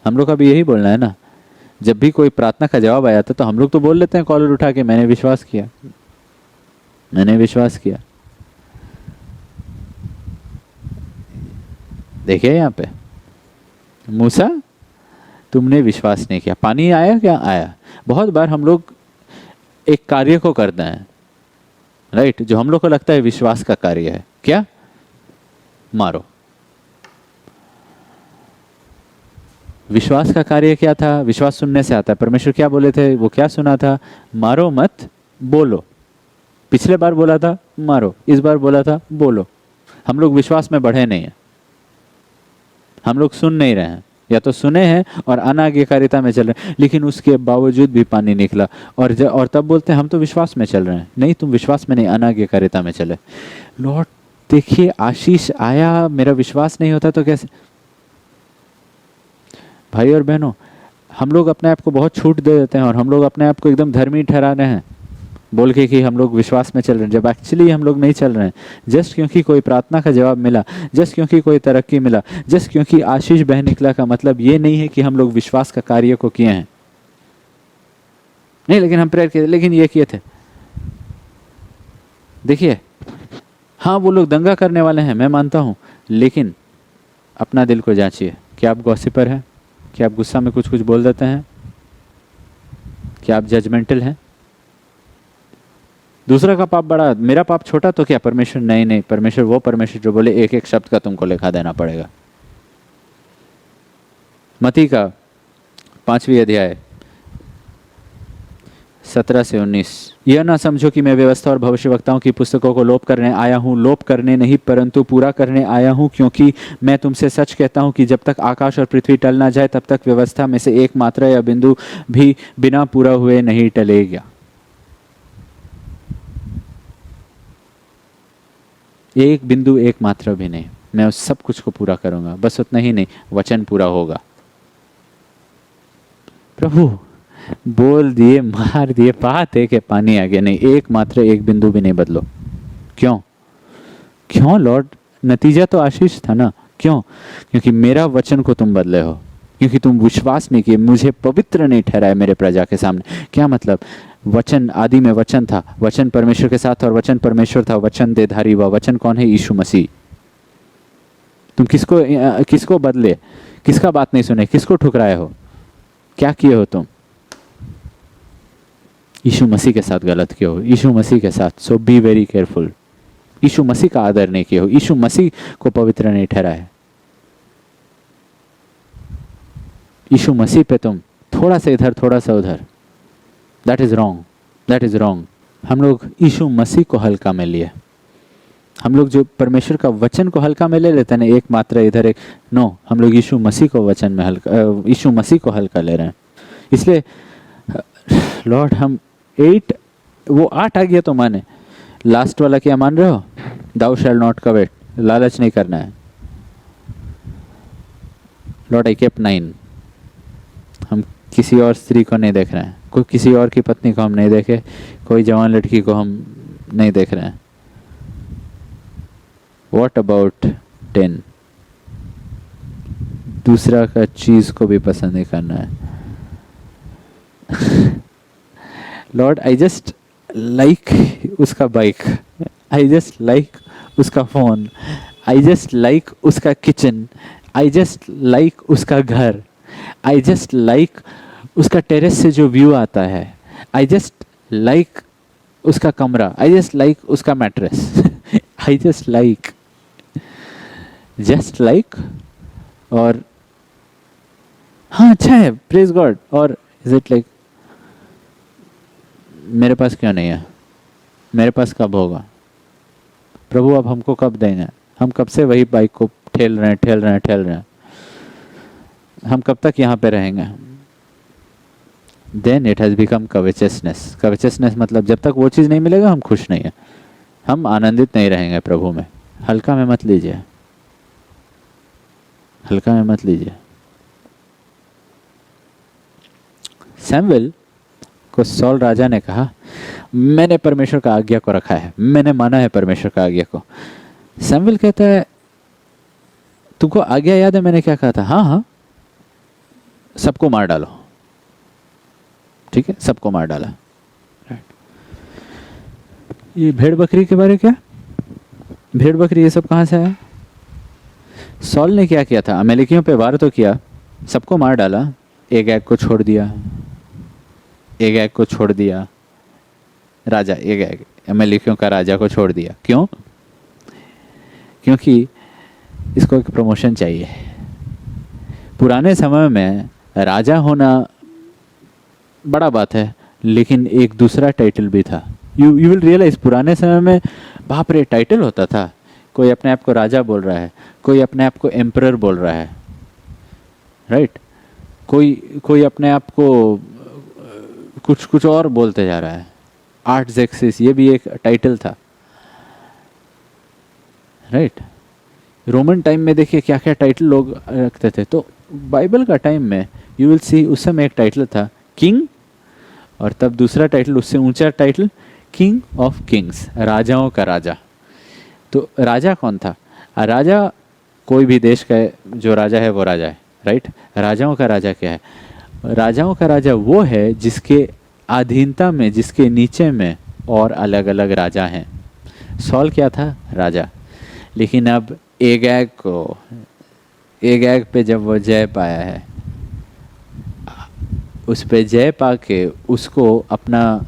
हम लोग का भी यही बोलना है ना। जब भी कोई प्रार्थना का जवाब आया था तो हम लोग तो बोल लेते हैं कॉलर उठा के, मैंने विश्वास किया, मैंने विश्वास किया। देखिए यहाँ पे, मूसा तुमने विश्वास नहीं किया। पानी आया क्या? आया। बहुत बार हम लोग एक कार्य को करते हैं, राइट, जो हम लोग को लगता है विश्वास का कार्य है। क्या? मारो। विश्वास का कार्य क्या था? विश्वास सुनने से आता है। परमेश्वर क्या बोले थे? वो क्या सुना था? मारो मत, बोलो। पिछले बार बोला था मारो, इस बार बोला था बोलो। हम लोग विश्वास में बढ़े नहीं हैं, हम लोग सुन नहीं रहे हैं, या तो सुने हैं और अनाज्ञाकारिता में चल रहे हैं, लेकिन उसके बावजूद भी पानी निकला। और तब बोलते हैं हम तो विश्वास में चल रहे हैं। नहीं, तुम विश्वास में नहीं, अनाज्ञाकारिता में चले। लॉर्ड देखिए, आशीष आया, मेरा विश्वास नहीं होता तो कैसे? भाई और बहनों, हम लोग अपने आप को बहुत छूट दे देते हैं और हम लोग अपने आप को एकदम धर्मी ठहरा रहे हैं बोल के कि हम लोग विश्वास में चल रहे हैं, जब एक्चुअली हम लोग नहीं चल रहे हैं। जस्ट क्योंकि कोई प्रार्थना का जवाब मिला, जस्ट क्योंकि कोई तरक्की मिला, जस्ट क्योंकि आशीष बह निकला, का मतलब ये नहीं है कि हम लोग विश्वास का कार्य को किए हैं। नहीं, लेकिन हम प्रेयर किए, लेकिन ये किए थे। देखिए, हाँ वो लोग दंगा करने वाले हैं, मैं मानता हूं, लेकिन अपना दिल को जांचिए। क्या आप गॉसिपर हैं? क्या आप गुस्सा में कुछ कुछ बोल देते हैं? क्या आप जजमेंटल हैं? दूसरा का पाप बड़ा, मेरा पाप छोटा तो क्या? परमेश्वर नहीं, परमेश्वर वो परमेश्वर जो बोले एक एक शब्द का तुमको लेखा देना पड़ेगा। मती का 5वीं अध्याय 17 से 19। यह ना समझो कि मैं व्यवस्था और भविष्यवक्ताओं की पुस्तकों को लोप करने आया हूँ, लोप करने नहीं परंतु पूरा करने आया हूँ, क्योंकि मैं तुमसे सच कहता हूँ कि जब तक आकाश और पृथ्वी टल ना जाए तब तक व्यवस्था में से एक मात्रा या बिंदु भी बिना पूरा हुए नहीं टलेगा। एक बिंदु, एक मात्रा भी नहीं, मैं उस सब कुछ को पूरा करूंगा। बस उतना ही नहीं, वचन पूरा होगा। प्रभु बोल दिए, मार दिए, बात है कि पानी आगे नहीं, एक मात्र एक बिंदु भी नहीं बदलो। क्यों? क्यों लॉर्ड? नतीजा तो आशीष था ना। क्यों? क्योंकि मेरा वचन को तुम बदले हो, क्योंकि तुम विश्वास नहीं किए, मुझे पवित्र नहीं ठहराया मेरे प्रजा के सामने। क्या मतलब? वचन, आदि में वचन था, वचन परमेश्वर के साथ और वचन परमेश्वर था, वचन देहधारी हुआ। वचन कौन है? यीशु मसीह। तुम किसको बदले? किसका बात नहीं सुने? किसको ठुकराए हो? क्या किए हो तुम? यीशु मसीह के साथ गलत किए हो, यीशु मसीह के साथ। सो बी वेरी केयरफुल। यीशु मसीह का आदर नहीं किए हो, यीशु मसीह को पवित्र नहीं ठहराया। यीशु मसीह पे तुम थोड़ा सा इधर थोड़ा सा उधर, that is wrong, that is wrong. हम लोग यीशु मसीह को हल्का में लिए, हम लोग जो परमेश्वर का वचन को हल्का में ले लेते हैं, एक मात्रा इधर एक, नो, हम लोग यीशु मसीह को वचन में हल्का, यीशु मसीह को हल्का ले रहे हैं। इसलिए लॉर्ड, हम 8 आ गया तो माने, लास्ट वाला क्या मान रहे हो? दाउ शैल नॉट कवेट, लालच नहीं करना है। लॉर्ड आई केप्ट 9, हम किसी और स्त्री को नहीं देख रहे हैं, कोई किसी और की पत्नी को हम नहीं देखे, कोई जवान लड़की को हम नहीं देख रहे हैं। What about 10? दूसरा का चीज को भी पसंद नहीं करना है। लॉर्ड आई जस्ट लाइक उसका बाइक, आई जस्ट लाइक उसका फ़ोन, आई जस्ट लाइक उसका किचन, आई जस्ट लाइक उसका घर, आई जस्ट लाइक उसका टेरेस से जो व्यू आता है, आई जस्ट लाइक उसका कमरा, आई जस्ट लाइक उसका मैट्रेस, आई जस्ट लाइक और हाँ अच्छा है, प्रेज गॉड, और इज इट लाइक मेरे पास क्यों नहीं है, मेरे पास कब होगा, प्रभु अब हमको कब देंगे, हम कब से वही बाइक को ठेल रहे हैं, हम कब तक यहाँ पे रहेंगे। Then it has become covetousness. Covetousness मतलब जब तक वो चीज़ नहीं मिलेगा हम खुश नहीं है, हम आनंदित नहीं रहेंगे प्रभु में। हल्का में मत लीजिए, हल्का में मत लीजिए। सैमुएल को सॉल राजा ने कहा, मैंने परमेश्वर का आज्ञा को रखा है, मैंने माना है परमेश्वर का आज्ञा को। सैमुएल कहता है, तुमको आज्ञा याद है मैंने क्या कहा था? हाँ हाँ, सबको मार डालो। ठीक है, सबको मार डाला। ये भेड़ बकरी के बारे क्या, भेड़ बकरी ये सब कहाँ से आया? सॉल ने क्या किया था? अमेलेकियों पे वार तो किया, सबको मार डाला, एक एक को छोड़ दिया, एक एक को छोड़ दिया, राजा एक एक अमेलेकियों का राजा को छोड़ दिया। क्यों? क्योंकि इसको एक प्रमोशन चाहिए। पुराने समय में राजा होना बड़ा बात है, लेकिन एक दूसरा टाइटल भी था। यू विल रियलाइज, पुराने समय में बाप रे टाइटल होता था। कोई अपने आप को राजा बोल रहा है, कोई अपने आप को एम्परर बोल रहा है, राइट? कोई अपने आप को कुछ और बोलते जा रहा है। आर्टजेक्सिस, ये भी एक टाइटल था, राइट? रोमन टाइम में देखिए क्या क्या टाइटल लोग रखते थे। तो बाइबल का टाइम में यू विल सी, उस समय एक टाइटल था किंग, और तब दूसरा टाइटल, उससे ऊंचा टाइटल, किंग ऑफ किंग्स, राजाओं का राजा। तो राजा कौन था? राजा कोई भी देश का जो राजा है वो राजा है, राइट? राजाओं का राजा क्या है? राजाओं का राजा वो है जिसके अधीनता में, जिसके नीचे में और अलग अलग राजा हैं। सॉल क्या था? राजा। लेकिन अब एगैग पे जब वो जय पाया है, उस पे जय पाके उसको अपना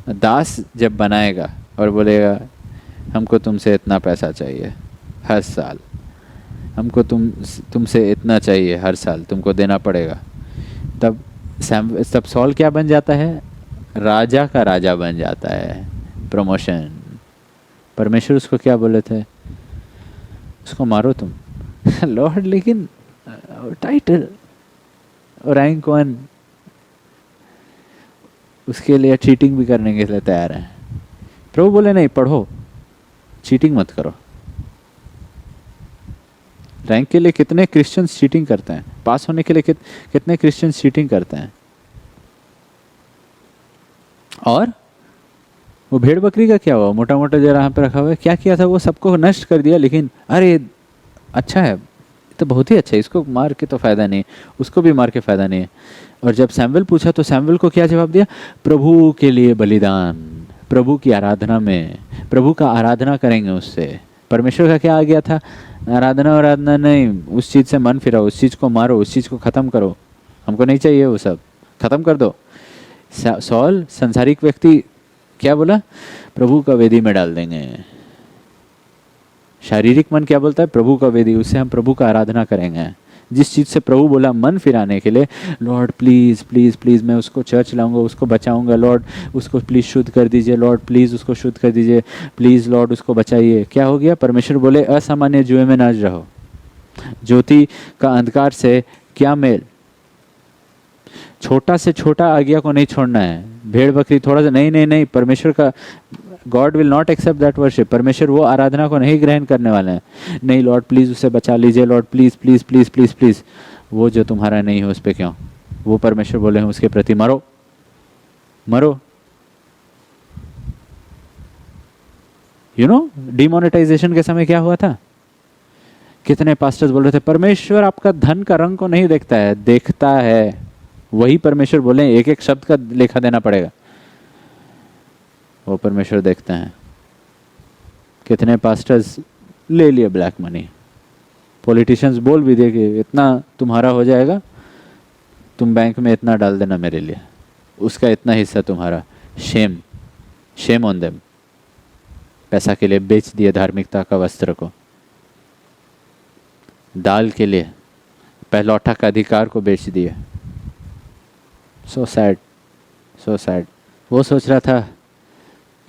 दास जब बनाएगा और बोलेगा हमको तुमसे इतना पैसा चाहिए हर साल, हमको तुमसे इतना चाहिए हर साल, तुमको देना पड़ेगा, तब सॉल क्या बन जाता है? राजा का राजा बन जाता है। प्रमोशन। परमेश्वर उसको क्या बोले थे? उसको मारो तुम। लॉर्ड, लेकिन टाइटल, रैंक 1, उसके लिए चीटिंग भी करने के लिए तैयार है। प्रभु बोले नहीं, पढ़ो, चीटिंग मत करो। रैंक के लिए कितने क्रिश्चियंस चीटिंग करते हैं, पास होने के लिए कितने क्रिश्चियंस चीटिंग करते हैं। और वो भेड़ बकरी का क्या हुआ? मोटा मोटा जो यहाँ पे रखा हुआ है, क्या किया था? वो सबको नष्ट कर दिया। लेकिन अरे अच्छा है, तो बहुत ही अच्छा है, इसको मार के तो फायदा नहीं, उसको भी मार के फायदा नहीं है। और जब सैमुएल पूछा तो सैमुएल को क्या जवाब दिया? प्रभु के लिए बलिदान, प्रभु की आराधना में, प्रभु का आराधना करेंगे उससे। परमेश्वर का क्या आ गया था? आराधना नहीं, उस चीज़ से मन फिराओ, उस चीज़ को मारो, उस चीज़ को ख़त्म करो, हमको नहीं चाहिए वो सब, ख़त्म कर दो। सॉल संसारिक व्यक्ति क्या बोला? प्रभु का वेदी में डाल देंगे। शारीरिक मन क्या बोलता है? प्रभु का वेदी, उससे हम प्रभु का आराधना करेंगे। जिस चीज़ से प्रभु बोला मन फिराने के लिए, लॉर्ड प्लीज़ प्लीज़ प्लीज़ मैं उसको चर्च लाऊंगा, उसको बचाऊंगा, लॉर्ड उसको प्लीज़ शुद्ध कर दीजिए, लॉर्ड प्लीज़ उसको शुद्ध कर दीजिए, प्लीज़ लॉर्ड उसको बचाइए। क्या हो गया? परमेश्वर बोले असामान्य जुए में नाच रहो, ज्योति का अंधकार से क्या मेल। छोटा से छोटा आज्ञा को नहीं छोड़ना है। भेड़ बकरी थोड़ा सा नहीं, परमेश्वर का, God will not accept that worship, परमेश्वर वो आराधना को नहीं ग्रहण करने वाले हैं। नहीं लॉर्ड प्लीज़ उसे बचा लीजिए, Lord please please please please please, वो जो तुम्हारा नहीं है उस पर क्यों? वो परमेश्वर बोले हैं उसके प्रति मरो मरो। यू नो, डिमोनेटाइजेशन के समय क्या हुआ था? कितने पास्टर्स बोल रहे थे परमेश्वर आपका धन का रंग को नहीं देखता है, देखता है। वही परमेश्वर बोले एक एक शब्द का लेखा देना पड़ेगा। वो परमेश्वर देखते हैं। कितने पास्टर्स ले लिए ब्लैक मनी, पॉलिटिशियंस बोल भी दे कि इतना तुम्हारा हो जाएगा, तुम बैंक में इतना डाल देना मेरे लिए, उसका इतना हिस्सा तुम्हारा। Shame, shame on them. पैसा के लिए बेच दिए धार्मिकता का वस्त्र को, दाल के लिए पहलौठा का अधिकार को बेच दिए। So sad, so sad. वो सोच रहा था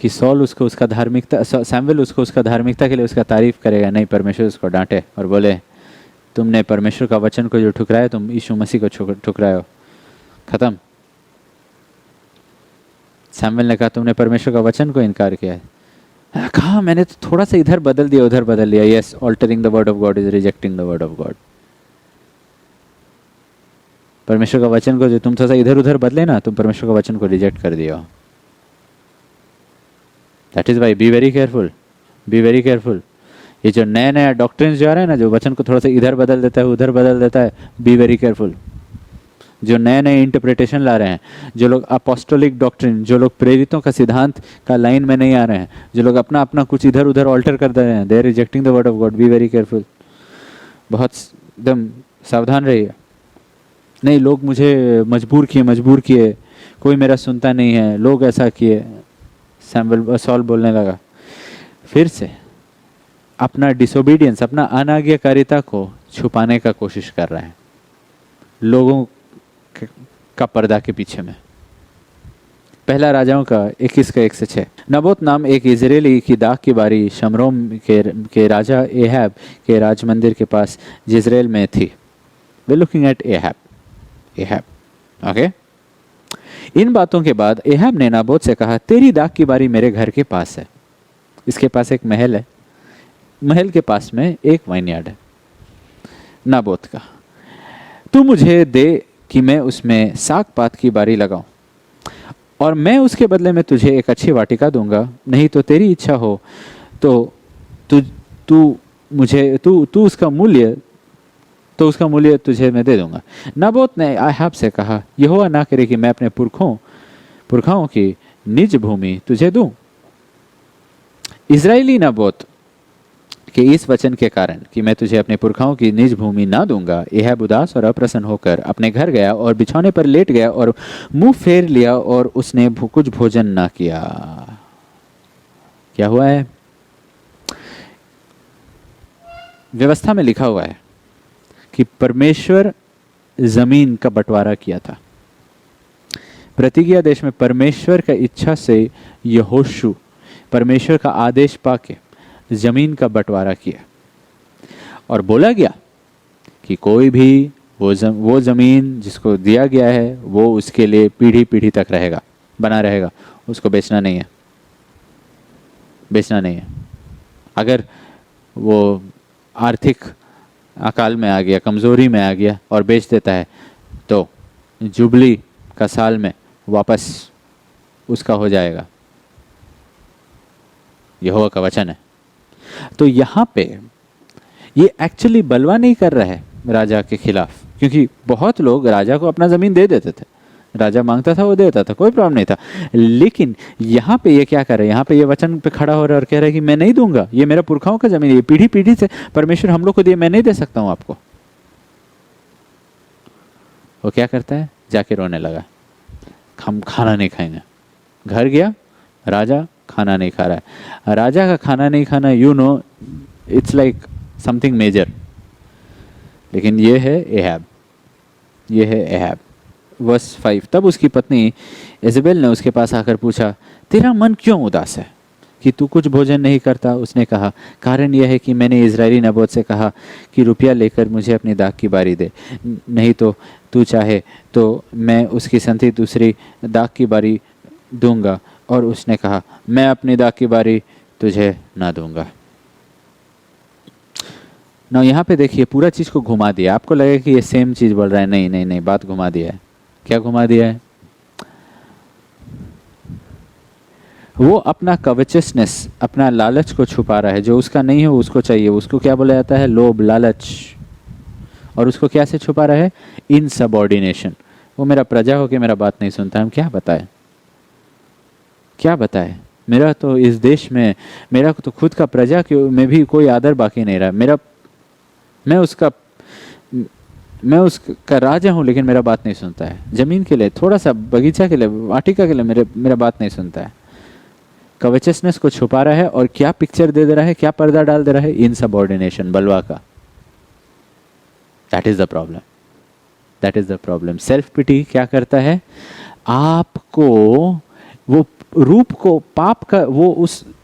कि सॉल उसको उसका धार्मिकता, सैमुएल उसको उसका धार्मिकता के लिए उसका तारीफ करेगा, नहीं, परमेश्वर उसको डांटे और बोले तुमने परमेश्वर का वचन को जो ठुकराया, तुम यीशु मसीह को ठुकराए हो, खत्म। सैमुएल ने कहा तुमने परमेश्वर का वचन को इनकार किया है। कहा मैंने तो थोड़ा सा इधर बदल दिया उधर बदल लिया। Yes, altering the word of God is rejecting the word of God. परमेश्वर का वचन को जो तुम थोड़ा सा इधर उधर बदले ना, तुम परमेश्वर का वचन को रिजेक्ट कर दिया। That is why be very careful, be very careful. ये जो नया नया डॉक्ट्रिन्स जो आ रहे हैं ना, जो वचन को थोड़ा सा इधर बदल देता है उधर बदल देता है, बी वेरी केयरफुल। जो नए नए इंटरप्रिटेशन ला रहे हैं, जो लोग अपोस्टोलिक डॉक्ट्रिन, जो लोग प्रेरितों का सिद्धांत का लाइन में नहीं आ रहे हैं, जो लोग अपना अपना कुछ इधर उधर ऑल्टर कर दे रहे हैं, they are rejecting the word of God. Be very careful. बहुत एकदम सावधान रहिए। नहीं, लोग मुझे मजबूर किए, कोई मेरा सुनता नहीं है, लोग ऐसा किए। सॉल बोलने लगा, फिर से अपना डिसोबीडियंस, अपना अनाज्ञाकारिता को छुपाने का कोशिश कर रहा है लोगों का पर्दा के पीछे में। पहला राजाओं का 21:1-6। नबोत नाम एक इजरायली की दाख की बारी शमरोम के राजा एहब के राजमंदिर के पास जिज्रेल में थी। वे लुकिंग एट एहब, ओके। इन बातों के बाद एहब ने नाबोत से कहा, तेरी दाख की बारी मेरे घर के पास है। इसके पास एक महल है, महल के पास में एक वाइनयार्ड है नाबोत का। तू मुझे दे कि मैं उसमें साग पात की बारी लगाऊं, और मैं उसके बदले में तुझे एक अच्छी वाटिका दूंगा। नहीं तो तेरी इच्छा हो तो उसका मूल्य तुझे मैं दे दूंगा। नाबोत ने अहाब से कहा, यहोवा ना करे कि मैं अपने पुरखाओं की निज भूमि तुझे दूं। इजरायली नाबोत के इस वचन के कारण कि मैं तुझे अपने पुरखाओं की निज भूमि ना दूंगा, एहब उदास और अप्रसन्न होकर अपने घर गया और बिछौने पर लेट गया और मुंह फेर लिया और उसने कुछ भोजन ना किया। क्या हुआ है? व्यवस्था में लिखा हुआ है कि परमेश्वर जमीन का बंटवारा किया था। प्रतिज्ञा देश में परमेश्वर का इच्छा से यहोशू परमेश्वर का आदेश पाके जमीन का बंटवारा किया और बोला गया कि कोई भी वो जमीन जिसको दिया गया है वो उसके लिए पीढ़ी पीढ़ी तक रहेगा, बना रहेगा, उसको बेचना नहीं है। अगर वो आर्थिक अकाल में आ गया, कमजोरी में आ गया और बेच देता है तो जुबली का साल में वापस उसका हो जाएगा। यहोवा का वचन है। तो यहाँ पे ये एक्चुअली बलवा नहीं कर रहा है राजा के खिलाफ, क्योंकि बहुत लोग राजा को अपना जमीन दे देते थे, राजा मांगता था वो देता था, कोई प्रॉब्लम नहीं था। लेकिन यहाँ पे ये क्या कर रहे हैं, यहाँ पे ये वचन पे खड़ा हो रहा है और कह रहा है कि मैं नहीं दूंगा, ये मेरा पुरखाओं का जमीन, ये पीढ़ी पीढ़ी से परमेश्वर हम लोग को दिए, मैं नहीं दे सकता हूँ आपको। वो क्या करता है, जाके रोने लगा, हम खाना नहीं खाएंगे। घर गया, राजा खाना नहीं खा रहा है। राजा का खाना नहीं खाना, you know, it's like something major. लेकिन ये है एहब। वर्स 5। तब उसकी पत्नी इजबेल ने उसके पास आकर पूछा, तेरा मन क्यों उदास है कि तू कुछ भोजन नहीं करता? उसने कहा, कारण यह है कि मैंने इजरायली नबोत से कहा कि रुपया लेकर मुझे अपनी दाख की बारी दे, नहीं तो तू चाहे तो मैं उसकी संति दूसरी दाख की बारी दूंगा। और उसने कहा, मैं अपनी दाख की बारी तुझे ना दूंगा। ना यहाँ पे देखिए पूरा चीज को घुमा दिया। आपको लगे कि ये सेम चीज बोल रहा है, नहीं, बात घुमा दिया है। क्या घुमा दिया है? वो अपना कवचसनेस, अपना लालच को छुपा रहा है। जो उसका नहीं है वो उसको चाहिए। उसको क्या बोला जाता है? लोभ, लालच। और उसको क्या से छुपा रहा है? इनसबऑर्डिनेशन। वो मेरा प्रजा होके मेरा बात नहीं सुनता, हम क्या बताएं? मेरा तो इस देश में, मेरा तो खुद का प्रजा के में भी कोई आदर बाकी नहीं रहा। मेरा मैं उसका मैं उसका राजा हूँ, लेकिन मेरा बात नहीं सुनता है। ज़मीन के लिए, थोड़ा सा बगीचा के लिए, वाटिका के लिए मेरा बात नहीं सुनता है। कवचसनेस को छुपा रहा है और क्या पिक्चर दे रहा है, क्या पर्दा डाल दे रहा है, इनसबऑर्डिनेशन, बलवा का। That is the problem, that is the problem. Self pity क्या करता है, आपको वो रूप को, पाप का, वो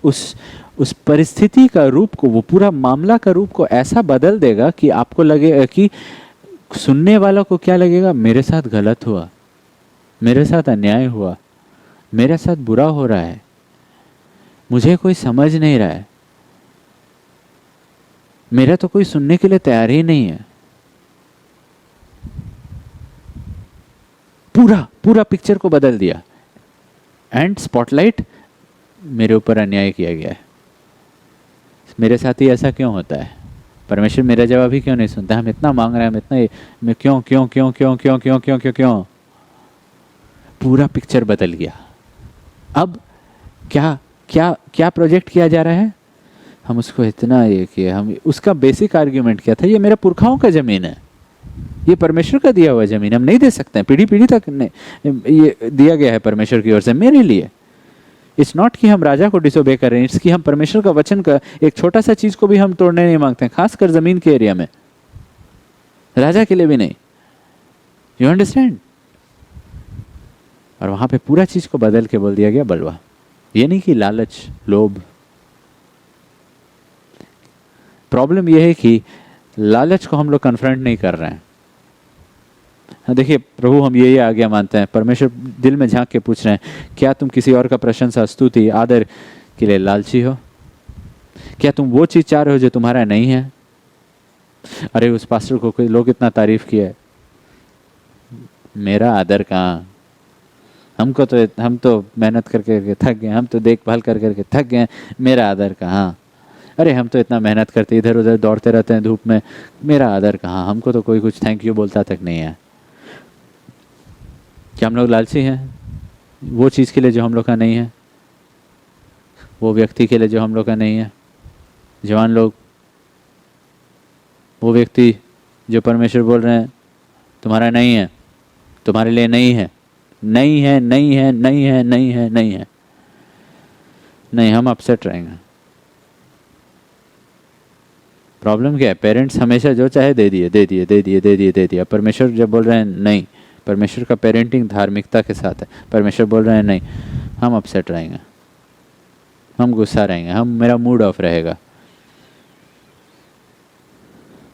उस परिस्थिति का रूप को, वो पूरा मामला का रूप को ऐसा बदल देगा कि आपको लगेगा कि सुनने वाला को क्या लगेगा, मेरे साथ गलत हुआ, मेरे साथ अन्याय हुआ, मेरे साथ बुरा हो रहा है, मुझे कोई समझ नहीं रहा है, मेरा तो कोई सुनने के लिए तैयार ही नहीं है। पूरा पिक्चर को बदल दिया। एंड स्पॉटलाइट, मेरे ऊपर अन्याय किया गया है, मेरे साथ ही ऐसा क्यों होता है, परमेश्वर मेरा जवाब ही क्यों नहीं सुनता, हम इतना मांग रहे हैं, हम इतना, मैं क्यों क्यों क्यों क्यों क्यों क्यों क्यों क्यों क्यों। पूरा पिक्चर बदल गया। अब क्या क्या क्या प्रोजेक्ट किया जा रहा है, हम उसको इतना ये किया, हम उसका बेसिक आर्ग्यूमेंट क्या था, ये मेरा पुरखाओं का जमीन है, ये परमेश्वर का दिया हुआ जमीन, हम नहीं दे सकते हैं, पीढ़ी पीढ़ी तक ये दिया गया है परमेश्वर की ओर से मेरे लिए। इट्स नॉट कि हम राजा को डिसोबे कर रहे हैं, इट्स कि हम परमेश्वर का वचन का एक छोटा सा चीज को भी हम तोड़ने नहीं मांगते हैं, खासकर जमीन के एरिया में, राजा के लिए भी नहीं। You understand? और वहां पे पूरा चीज को बदल के बोल दिया गया बलवा। ये नहीं कि लालच, लोभ। प्रॉब्लम यह है कि लालच को हम लोग कन्फ्रंट नहीं कर रहे हैं। देखिए प्रभु, हम ये आज्ञा मानते हैं, परमेश्वर दिल में झांक के पूछ रहे हैं, क्या तुम किसी और का प्रशंसा, स्तुति, आदर के लिए लालची हो? क्या तुम वो चीज चाह रहे हो जो तुम्हारा नहीं है? अरे उस पास्टर को लोग इतना तारीफ किया है, मेरा आदर कहाँ? हम तो मेहनत करके थक गए, हम तो देखभाल करके थक गए, मेरा आदर कहाँ? अरे हम तो इतना मेहनत करते, इधर उधर दौड़ते रहते हैं धूप में, मेरा आदर कहाँ? हमको तो कोई कुछ थैंक यू बोलता तक नहीं है। क्या हम लोग लालची हैं वो चीज़ के लिए जो हम लोग का नहीं है, वो व्यक्ति के लिए जो हम लोग का नहीं है? जवान लोग, वो व्यक्ति जो परमेश्वर बोल रहे हैं तुम्हारा नहीं है, तुम्हारे लिए नहीं है, नहीं है, नहीं है, नहीं है, नहीं है, नहीं है, नहीं, हम अपसेट रहेंगे। प्रॉब्लम क्या है? पेरेंट्स हमेशा जो चाहे दे दिए दे दिए दे दिए दे दिए दे दिया। परमेश्वर जब बोल रहे हैं नहीं, परमेश्वर का पेरेंटिंग धार्मिकता के साथ है, परमेश्वर बोल रहे हैं नहीं, हम अपसेट रहेंगे, हम गुस्सा रहेंगे, हम, मेरा मूड ऑफ रहेगा।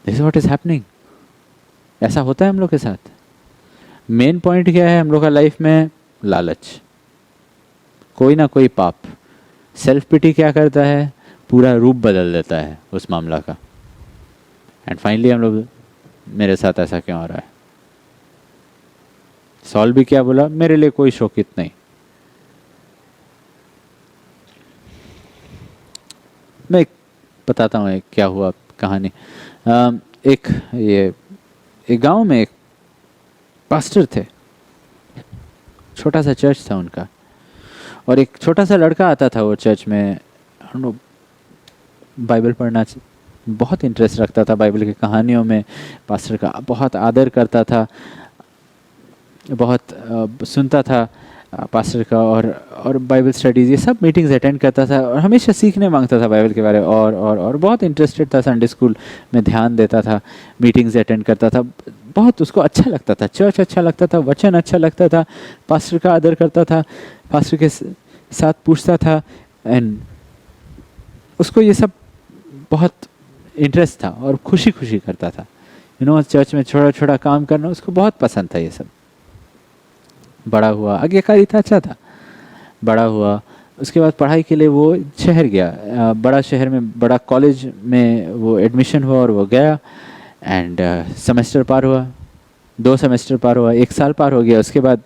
This is what is happening. ऐसा होता है हम लोग के साथ। मेन पॉइंट क्या है हम लोग का लाइफ में? लालच, कोई ना कोई पाप। सेल्फ पिटी क्या करता है? पूरा रूप बदल देता है उस मामला का। एंड फाइनली हम लोग, मेरे साथ ऐसा क्यों हो रहा है? सॉल भी क्या बोला? मेरे लिए कोई शोकित नहीं। मैं बताता हूँ एक क्या हुआ कहानी। एक गांव में एक पास्टर थे, छोटा सा चर्च था उनका, और एक छोटा सा लड़का आता था वो चर्च में, बाइबल पढ़ना बहुत इंटरेस्ट रखता था, बाइबल की कहानियों में पास्टर का बहुत आदर करता था, बहुत सुनता था पास्टर का, और बाइबल स्टडीज़ ये सब मीटिंग्स अटेंड करता था, और हमेशा सीखने मांगता था बाइबल के बारे में, और बहुत इंटरेस्टेड था, संडे स्कूल में ध्यान देता था, मीटिंग्स अटेंड करता था, बहुत उसको अच्छा लगता था, चर्च अच्छा लगता था, वचन अच्छा लगता था, पास्टर का आदर करता था, पास्टर के साथ पूछता था, एंड उसको ये सब बहुत इंटरेस्ट था और खुशी खुशी करता था। चर्च में छोटा छोटा काम करना उसको बहुत पसंद था ये सब। बड़ा हुआ, आज्ञाकारी था, अच्छा था, बड़ा हुआ, उसके बाद पढ़ाई के लिए वो शहर गया, बड़ा शहर में बड़ा कॉलेज में वो एडमिशन हुआ, और वो गया, एंड सेमेस्टर पार हुआ, 2 सेमेस्टर पार हुआ, 1 साल पार हो गया। उसके बाद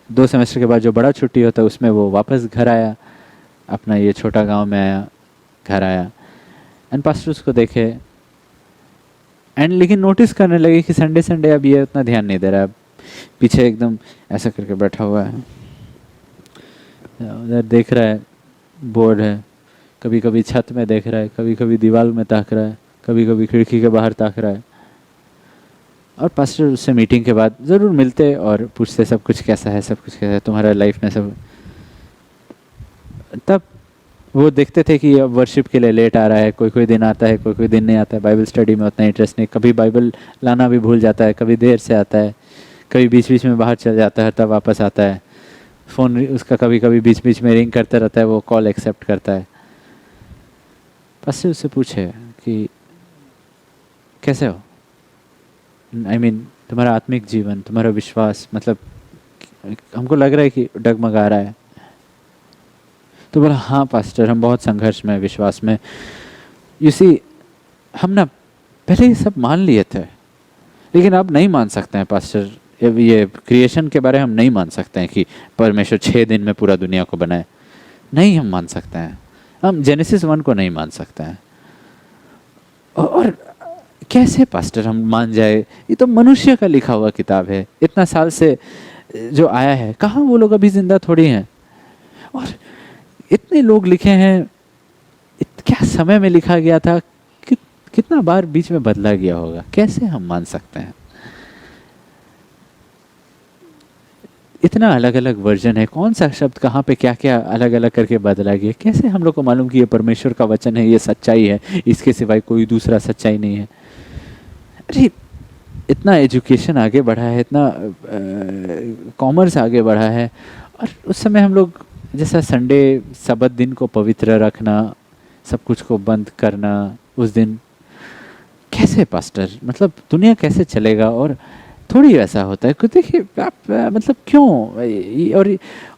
2 सेमेस्टर के बाद जो बड़ा छुट्टी होता है उसमें वो वापस घर आया, अपना ये छोटा गांव में आया, घर आया, एंड पास्टर उसको देखे, एंड लेकिन नोटिस करने लगे कि संडे संडे अब ये उतना ध्यान नहीं दे रहा है, पीछे एकदम ऐसा करके बैठा हुआ है, उधर देख रहा है, बोर्ड है, कभी कभी छत में देख रहा है, कभी कभी दीवार में ताक रहा है, कभी कभी खिड़की के बाहर ताक रहा है। और पास्टर उससे मीटिंग के बाद ज़रूर मिलते और पूछते सब कुछ कैसा है, सब कुछ कैसा है तुम्हारा लाइफ में सब। तब वो देखते थे कि अब वर्शिप के लिए लेट आ रहा है, कोई कोई दिन आता है, कोई कोई दिन नहीं आता है, बाइबल स्टडी में उतना इंटरेस्ट नहीं, कभी बाइबल लाना भी भूल जाता है, कभी देर से आता है, कभी बीच बीच में बाहर चल जाता है तब वापस आता है। फ़ोन उसका कभी कभी बीच बीच में रिंग करता रहता है, वो कॉल एक्सेप्ट करता है। पास्टर उससे पूछे कि कैसे हो, आई मीन तुम्हारा आत्मिक जीवन, तुम्हारा विश्वास, मतलब हमको लग रहा है कि डगमगा रहा है। तो बोला हाँ पास्टर, हम बहुत संघर्ष में, विश्वास में। यू सी, हम ना पहले ये सब मान लिए थे, लेकिन अब नहीं मान सकते हैं पास्टर। ये क्रिएशन के बारे में हम नहीं मान सकते हैं कि परमेश्वर 6 दिन में पूरा दुनिया को बनाए। नहीं हम मान सकते हैं, हम जेनेसिस 1 को नहीं मान सकते हैं। और कैसे पास्टर हम मान जाए, ये तो मनुष्य का लिखा हुआ किताब है, इतना साल से जो आया है, कहाँ वो लोग अभी जिंदा थोड़ी हैं। और इतने लोग लिखे हैं, क्या समय में लिखा गया था, कितना बार बीच में बदला गया होगा, कैसे हम मान सकते हैं। इतना अलग अलग वर्जन है, कौन सा शब्द कहाँ पे क्या क्या अलग अलग करके बदला गया, कैसे हम लोग को मालूम कि ये परमेश्वर का वचन है, ये सच्चाई है, इसके सिवाय कोई दूसरा सच्चाई नहीं है। अरे इतना एजुकेशन आगे बढ़ा है, इतना कॉमर्स आगे बढ़ा है, और उस समय हम लोग जैसा संडे सबत दिन को पवित्र रखना, सब कुछ को बंद करना उस दिन, कैसे पास्टर, मतलब दुनिया कैसे चलेगा। और थोड़ी ऐसा होता है, देखिए आप मतलब क्यों,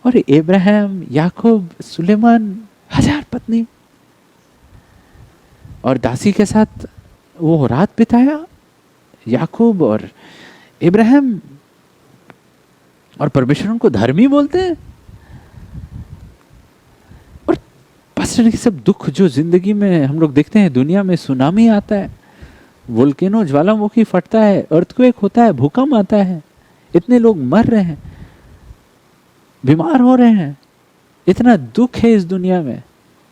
और इब्राहिम, याकूब, सुलेमान, 1000 पत्नी और दासी के साथ वो रात बिताया, याकूब और इब्राहिम, और परमेश्वर उनको धर्मी बोलते हैं। और पास्टर के सब दुख जो जिंदगी में हम लोग देखते हैं, दुनिया में सुनामी आता है, वोल्केनो ज्वालामुखी फटता है, अर्थक्वेक होता है, भूकंप आता है, इतने लोग मर रहे हैं, बीमार हो रहे हैं, इतना दुख है इस दुनिया में,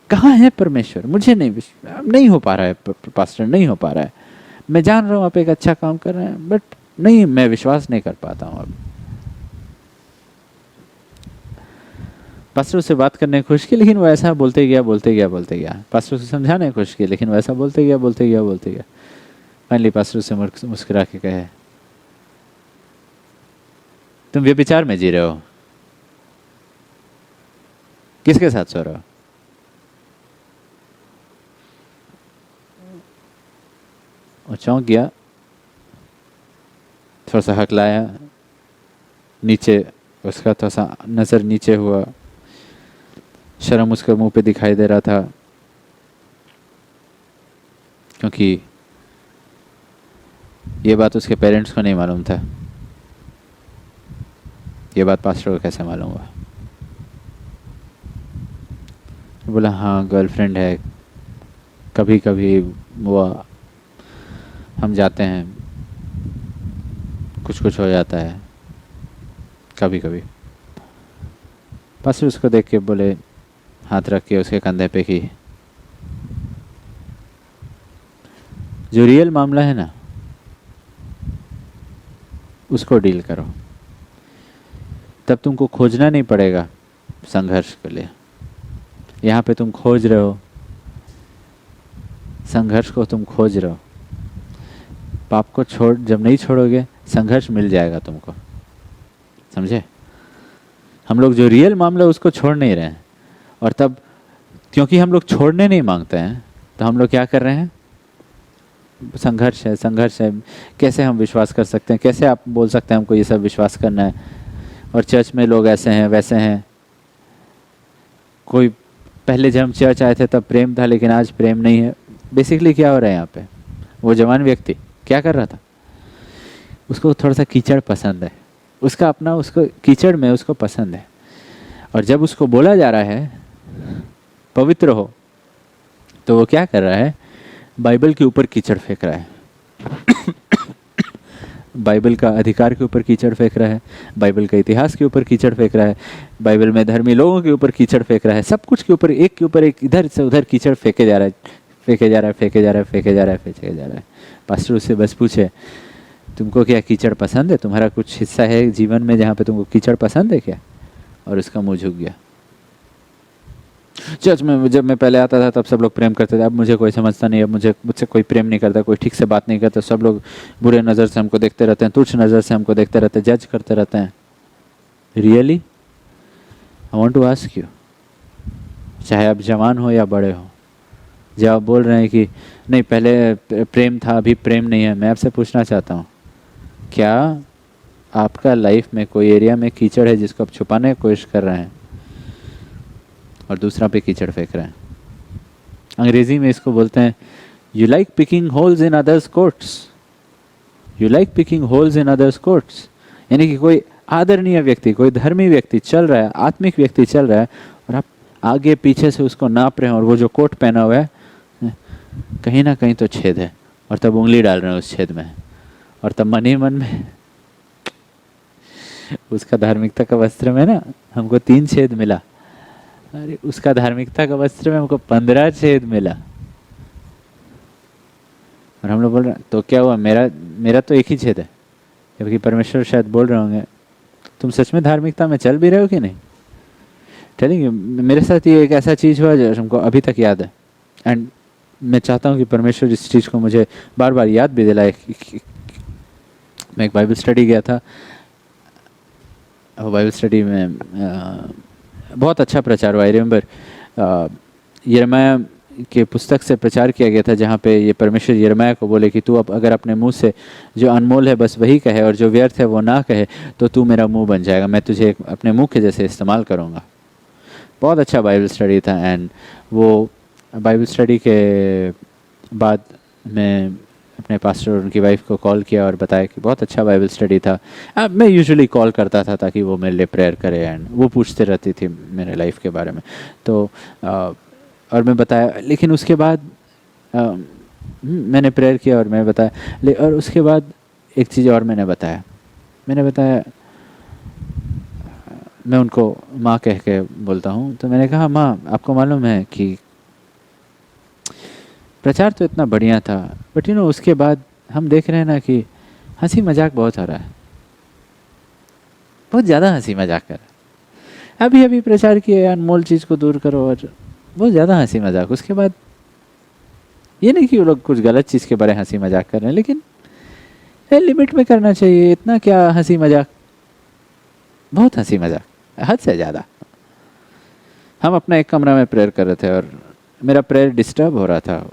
कहाँ है परमेश्वर। मुझे नहीं हो पा रहा है पास्टर, नहीं हो पा रहा है। मैं जान रहा हूँ आप एक अच्छा काम कर रहे हैं, बट नहीं, मैं विश्वास नहीं कर पाता हूँ अब। पास्टर से बात करने की कोशिश की, लेकिन वो ऐसा बोलते गया। पास्टर से समझाने की कोशिश की, लेकिन वो ऐसा बोलते गया। फाइनली पास्टर से मुस्कुरा के कहे, तुम व्यभिचार में जी रहे हो, किसके साथ सो रहे हो। और चौंक गया, थोड़ा सा हकलाया, नीचे उसका थोड़ा सा नजर नीचे हुआ, शर्म उसके मुंह पे दिखाई दे रहा था, क्योंकि ये बात उसके पेरेंट्स को नहीं मालूम था। ये बात पास्टर को कैसे मालूम हुआ। बोला हाँ गर्लफ्रेंड है, कभी कभी वो हम जाते हैं, कुछ कुछ हो जाता है कभी कभी। पास्टर उसको देख के बोले, हाथ रख के उसके कंधे पे कि जो रियल मामला है ना उसको डील करो, तब तुमको खोजना नहीं पड़ेगा संघर्ष के लिए। यहाँ पे तुम खोज रहे हो, संघर्ष को तुम खोज रहे हो, पाप को जब नहीं छोड़ोगे संघर्ष मिल जाएगा तुमको, समझे। हम लोग जो रियल मामला उसको छोड़ नहीं रहे हैं, और तब क्योंकि हम लोग छोड़ने नहीं मांगते हैं तो हम लोग क्या कर रहे हैं, संघर्ष है। कैसे हम विश्वास कर सकते हैं, कैसे आप बोल सकते हैं हमको ये सब विश्वास करना है, और चर्च में लोग ऐसे हैं वैसे हैं। कोई पहले जब हम चर्च आए थे तब प्रेम था, लेकिन आज प्रेम नहीं है। बेसिकली क्या हो रहा है यहाँ पे, वो जवान व्यक्ति क्या कर रहा था, उसको थोड़ा सा कीचड़ पसंद है, उसका अपना, उसको कीचड़ में उसको पसंद है। और जब उसको बोला जा रहा है पवित्र हो, तो वो क्या कर रहा है, बाइबल के ऊपर कीचड़ फेंक रहा है। बाइबल का अधिकार के ऊपर कीचड़ फेंक रहा है, बाइबल का इतिहास के ऊपर कीचड़ फेंक रहा है, बाइबल में धर्मी लोगों के ऊपर कीचड़ फेंक रहा है, सब कुछ के ऊपर एक इधर से उधर कीचड़ फेंके जा रहा है, फेंके जा रहा है, फेंके जा रहा है, फेंके जा रहा है, फेंके जा रहा है। पास्टर उससे बस पूछे, तुमको क्या कीचड़ पसंद है? तुम्हारा कुछ हिस्सा है जीवन में जहाँ पे तुमको कीचड़ पसंद है क्या? और उसका मुंह झुक गया। चर्च में जब मैं पहले आता था तब सब लोग प्रेम करते थे, अब मुझे कोई समझता नहीं, अब मुझसे कोई प्रेम नहीं करता, कोई ठीक से बात नहीं करता, सब लोग बुरे नज़र से हमको देखते रहते हैं, तुच्छ नज़र से हमको देखते रहते हैं, जज करते रहते हैं। Really I want to ask you, चाहे आप जवान हो या बड़े हो, जब आप बोल रहे हैं कि नहीं पहले प्रेम था अभी प्रेम नहीं है, मैं आपसे पूछना चाहता हूँ, क्या आपका लाइफ में कोई एरिया में कीचड़ है जिसको आप छुपाने की कोशिश कर रहे हैं और दूसरा पे कीचड़ फेंक रहे हैं? अंग्रेजी में इसको बोलते हैं you like picking holes in others quotes, you like picking holes in others quotes. यानी कि कोई आदरणीय व्यक्ति, कोई धर्मी व्यक्ति चल रहा है, आत्मिक व्यक्ति चल रहा है, और आप आगे पीछे से उसको नाप रहे हैं, और वो जो कोट पहना हुआ है कहीं ना कहीं तो छेद है, और तब उंगली डाल रहे हैं उस छेद में, और तब मन ही मन में उसका धार्मिकता का वस्त्र में ना हमको 3 छेद मिला, अरे उसका धार्मिकता का वस्त्र में हमको 15 छेद मिला। और हम लोग बोल रहे हैं तो क्या हुआ, मेरा तो एक ही छेद है, जबकि परमेश्वर शायद बोल रहे होंगे तुम सच में धार्मिकता में चल भी रहे हो कि नहीं? टेलिंग यू, मेरे साथ ये एक ऐसा चीज़ हुआ जो हमको अभी तक याद है, एंड मैं चाहता हूँ कि परमेश्वर इस चीज़ को मुझे बार बार याद भी दिलाए। मैं एक बाइबल स्टडी गया था, बाइबल स्टडी में बहुत अच्छा प्रचार हुआ। आई रिमेंबर यिर्मयाह के पुस्तक से प्रचार किया गया था, जहाँ पे ये परमेश्वर यिर्मयाह को बोले कि तू अब अगर अपने मुंह से जो अनमोल है बस वही कहे, और जो व्यर्थ है वो ना कहे, तो तू मेरा मुंह बन जाएगा, मैं तुझे अपने मुंह के जैसे इस्तेमाल करूँगा। बहुत अच्छा बाइबल स्टडी था। एंड वो बाइबल स्टडी के बाद मैं अपने पास्टर और उनकी वाइफ को कॉल किया और बताया कि बहुत अच्छा बाइबल स्टडी था। अब मैं यूजुअली कॉल करता था ताकि वो मेरे लिए प्रेयर करे, एंड वो पूछते रहती थी मेरे लाइफ के बारे में, तो और मैं बताया। लेकिन उसके बाद मैंने प्रेयर किया और मैं बताया, और उसके बाद एक चीज़ और मैंने बताया, मैं उनको माँ कह के बोलता हूँ, तो मैंने कहा माँ आपको मालूम है कि प्रचार तो इतना बढ़िया था, बट उसके बाद हम देख रहे हैं ना कि हंसी मजाक बहुत हो रहा है, बहुत ज़्यादा हंसी मजाक कर रहा है। अभी अभी प्रचार किए अनमोल चीज़ को दूर करो, और बहुत ज़्यादा हंसी मजाक। उसके बाद ये नहीं कि वो लोग कुछ गलत चीज़ के बारे में हंसी मजाक कर रहे हैं, लेकिन लिमिट में करना चाहिए। इतना क्या हंसी मजाक, बहुत हंसी मजाक, हद से ज़्यादा। हम अपना एक कमरा में प्रेयर कर रहे थे और मेरा प्रेयर डिस्टर्ब हो रहा था,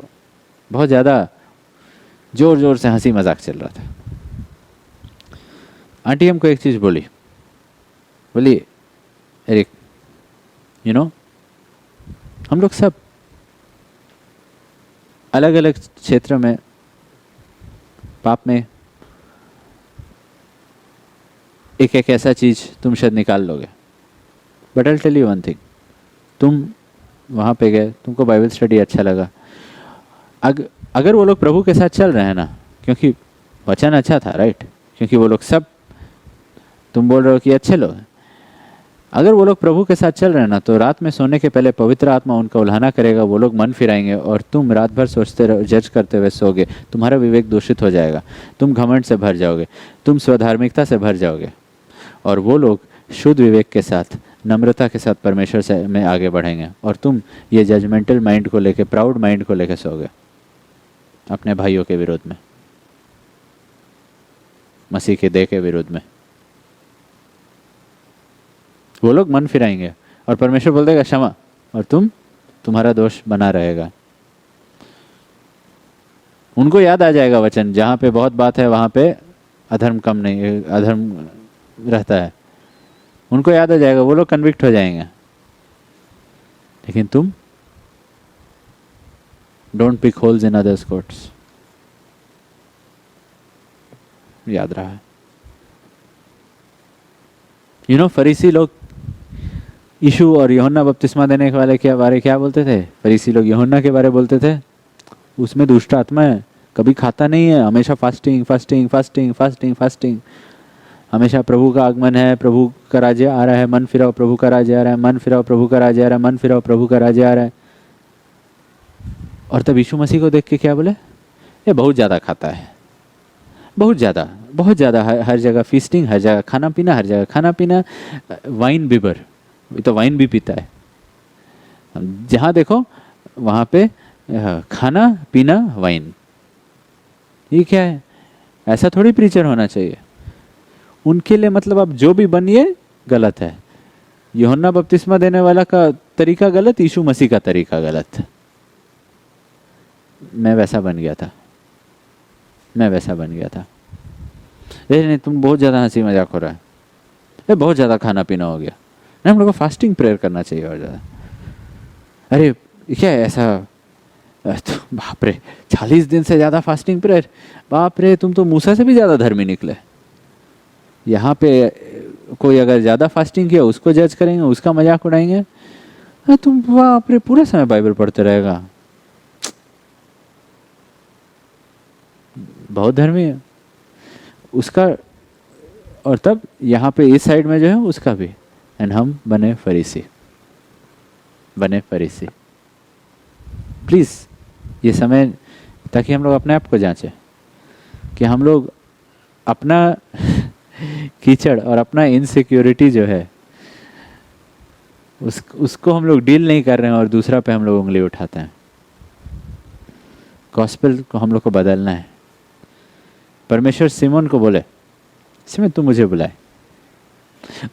बहुत ज़्यादा ज़ोर ज़ोर से हंसी मजाक चल रहा था। आंटी हमको एक चीज़ बोली एरिक, हम लोग सब अलग अलग क्षेत्र में पाप में एक एक ऐसा चीज़ तुम शायद निकाल लोगे, but I tell you one thing, तुम वहाँ पे गए, तुमको बाइबल स्टडी अच्छा लगा, अगर वो लोग प्रभु के साथ चल रहे हैं ना, क्योंकि वचन अच्छा था, राइट, क्योंकि वो लोग सब, तुम बोल रहे हो कि अच्छे लोग हैं, अगर वो लोग प्रभु के साथ चल रहे हैं ना, तो रात में सोने के पहले पवित्र आत्मा उनका उल्हाना करेगा, वो लोग मन फिराएंगे और तुम रात भर सोचते रहो, जज करते हुए सोगे, तुम्हारा विवेक दूषित हो जाएगा, तुम घमंड से भर जाओगे, तुम स्वधार्मिकता से भर जाओगे, और वो लोग शुद्ध विवेक के साथ, नम्रता के साथ परमेश्वर से में आगे बढ़ेंगे, और तुम ये जजमेंटल माइंड को लेके, प्राउड माइंड को लेके सोगे अपने भाइयों के विरोध में, मसीह के देह के विरोध में। वो लोग मन फिराएंगे और परमेश्वर बोल देगा क्षमा, और तुम्हारा दोष बना रहेगा। उनको याद आ जाएगा वचन, जहाँ पे बहुत बात है वहाँ पे अधर्म कम नहीं, अधर्म रहता है, उनको याद आ जाएगा, वो लोग कन्विक्ट हो जाएंगे। लेकिन तुम don't pick holes in others coats, याद रहा है। फरीसी लोग यीशु और यूहन्ना बपतिस्मा देने वाले के बारे क्या बोलते थे? फरीसी लोग यूहन्ना के बारे बोलते थे उसमें दुष्ट आत्मा है, कभी खाता नहीं है, हमेशा fasting fasting fasting fasting fasting. हमेशा प्रभु का आगमन है, प्रभु का राज्य आ रहा है, मन फिराओ प्रभु का राज्य आ रहा है, मन फिराओ प्रभु का राज्य आ रहा है, मन फिराओ प्रभु का राज्य आ रहा है। और तब यीशु मसीह को देख के क्या बोले, ये बहुत ज़्यादा खाता है, बहुत ज़्यादा हर जगह फीस्टिंग, हर जगह खाना पीना, हर जगह खाना पीना, वाइन बिबर, ये तो वाइन भी पीता है, जहाँ देखो वहाँ पे खाना पीना वाइन। ये क्या है? ऐसा थोड़ी प्रीचर होना चाहिए। उनके लिए मतलब आप जो भी बनिए गलत है। यूहन्ना बपतिस्मा देने वाला का तरीका गलत, यीशु मसीह का तरीका गलत। मैं वैसा बन गया था, नहीं तुम बहुत ज़्यादा हंसी मजाक हो रहा है, ये बहुत ज़्यादा खाना पीना हो गया, नहीं हम लोग को फास्टिंग प्रेयर करना चाहिए और ज़्यादा। अरे क्या है ऐसा, बाप रे 40 दिन से ज़्यादा फास्टिंग प्रेयर, बाप रे तुम तो मूसा से भी ज़्यादा धर्मी निकले। यहाँ पे कोई अगर ज़्यादा फास्टिंग किया उसको जज करेंगे, उसका मजाक उड़ाएंगे। तुम बाप रे पूरा समय बाइबल पढ़ते रहेगा, बहुत धर्मी है उसका। और तब यहाँ पे इस साइड में जो है उसका भी, एंड हम बने फरीसी। प्लीज़ ये समय, ताकि हम लोग अपने आप को जांचें कि हम लोग अपना कीचड़ और अपना इनसिक्योरिटी जो है उसको हम लोग डील नहीं कर रहे हैं और दूसरा पे हम लोग उंगली उठाते हैं। गॉस्पेल को हम लोग को बदलना है। परमेश्वर सिमोन को बोले, सिमोन तू मुझे बुलाए।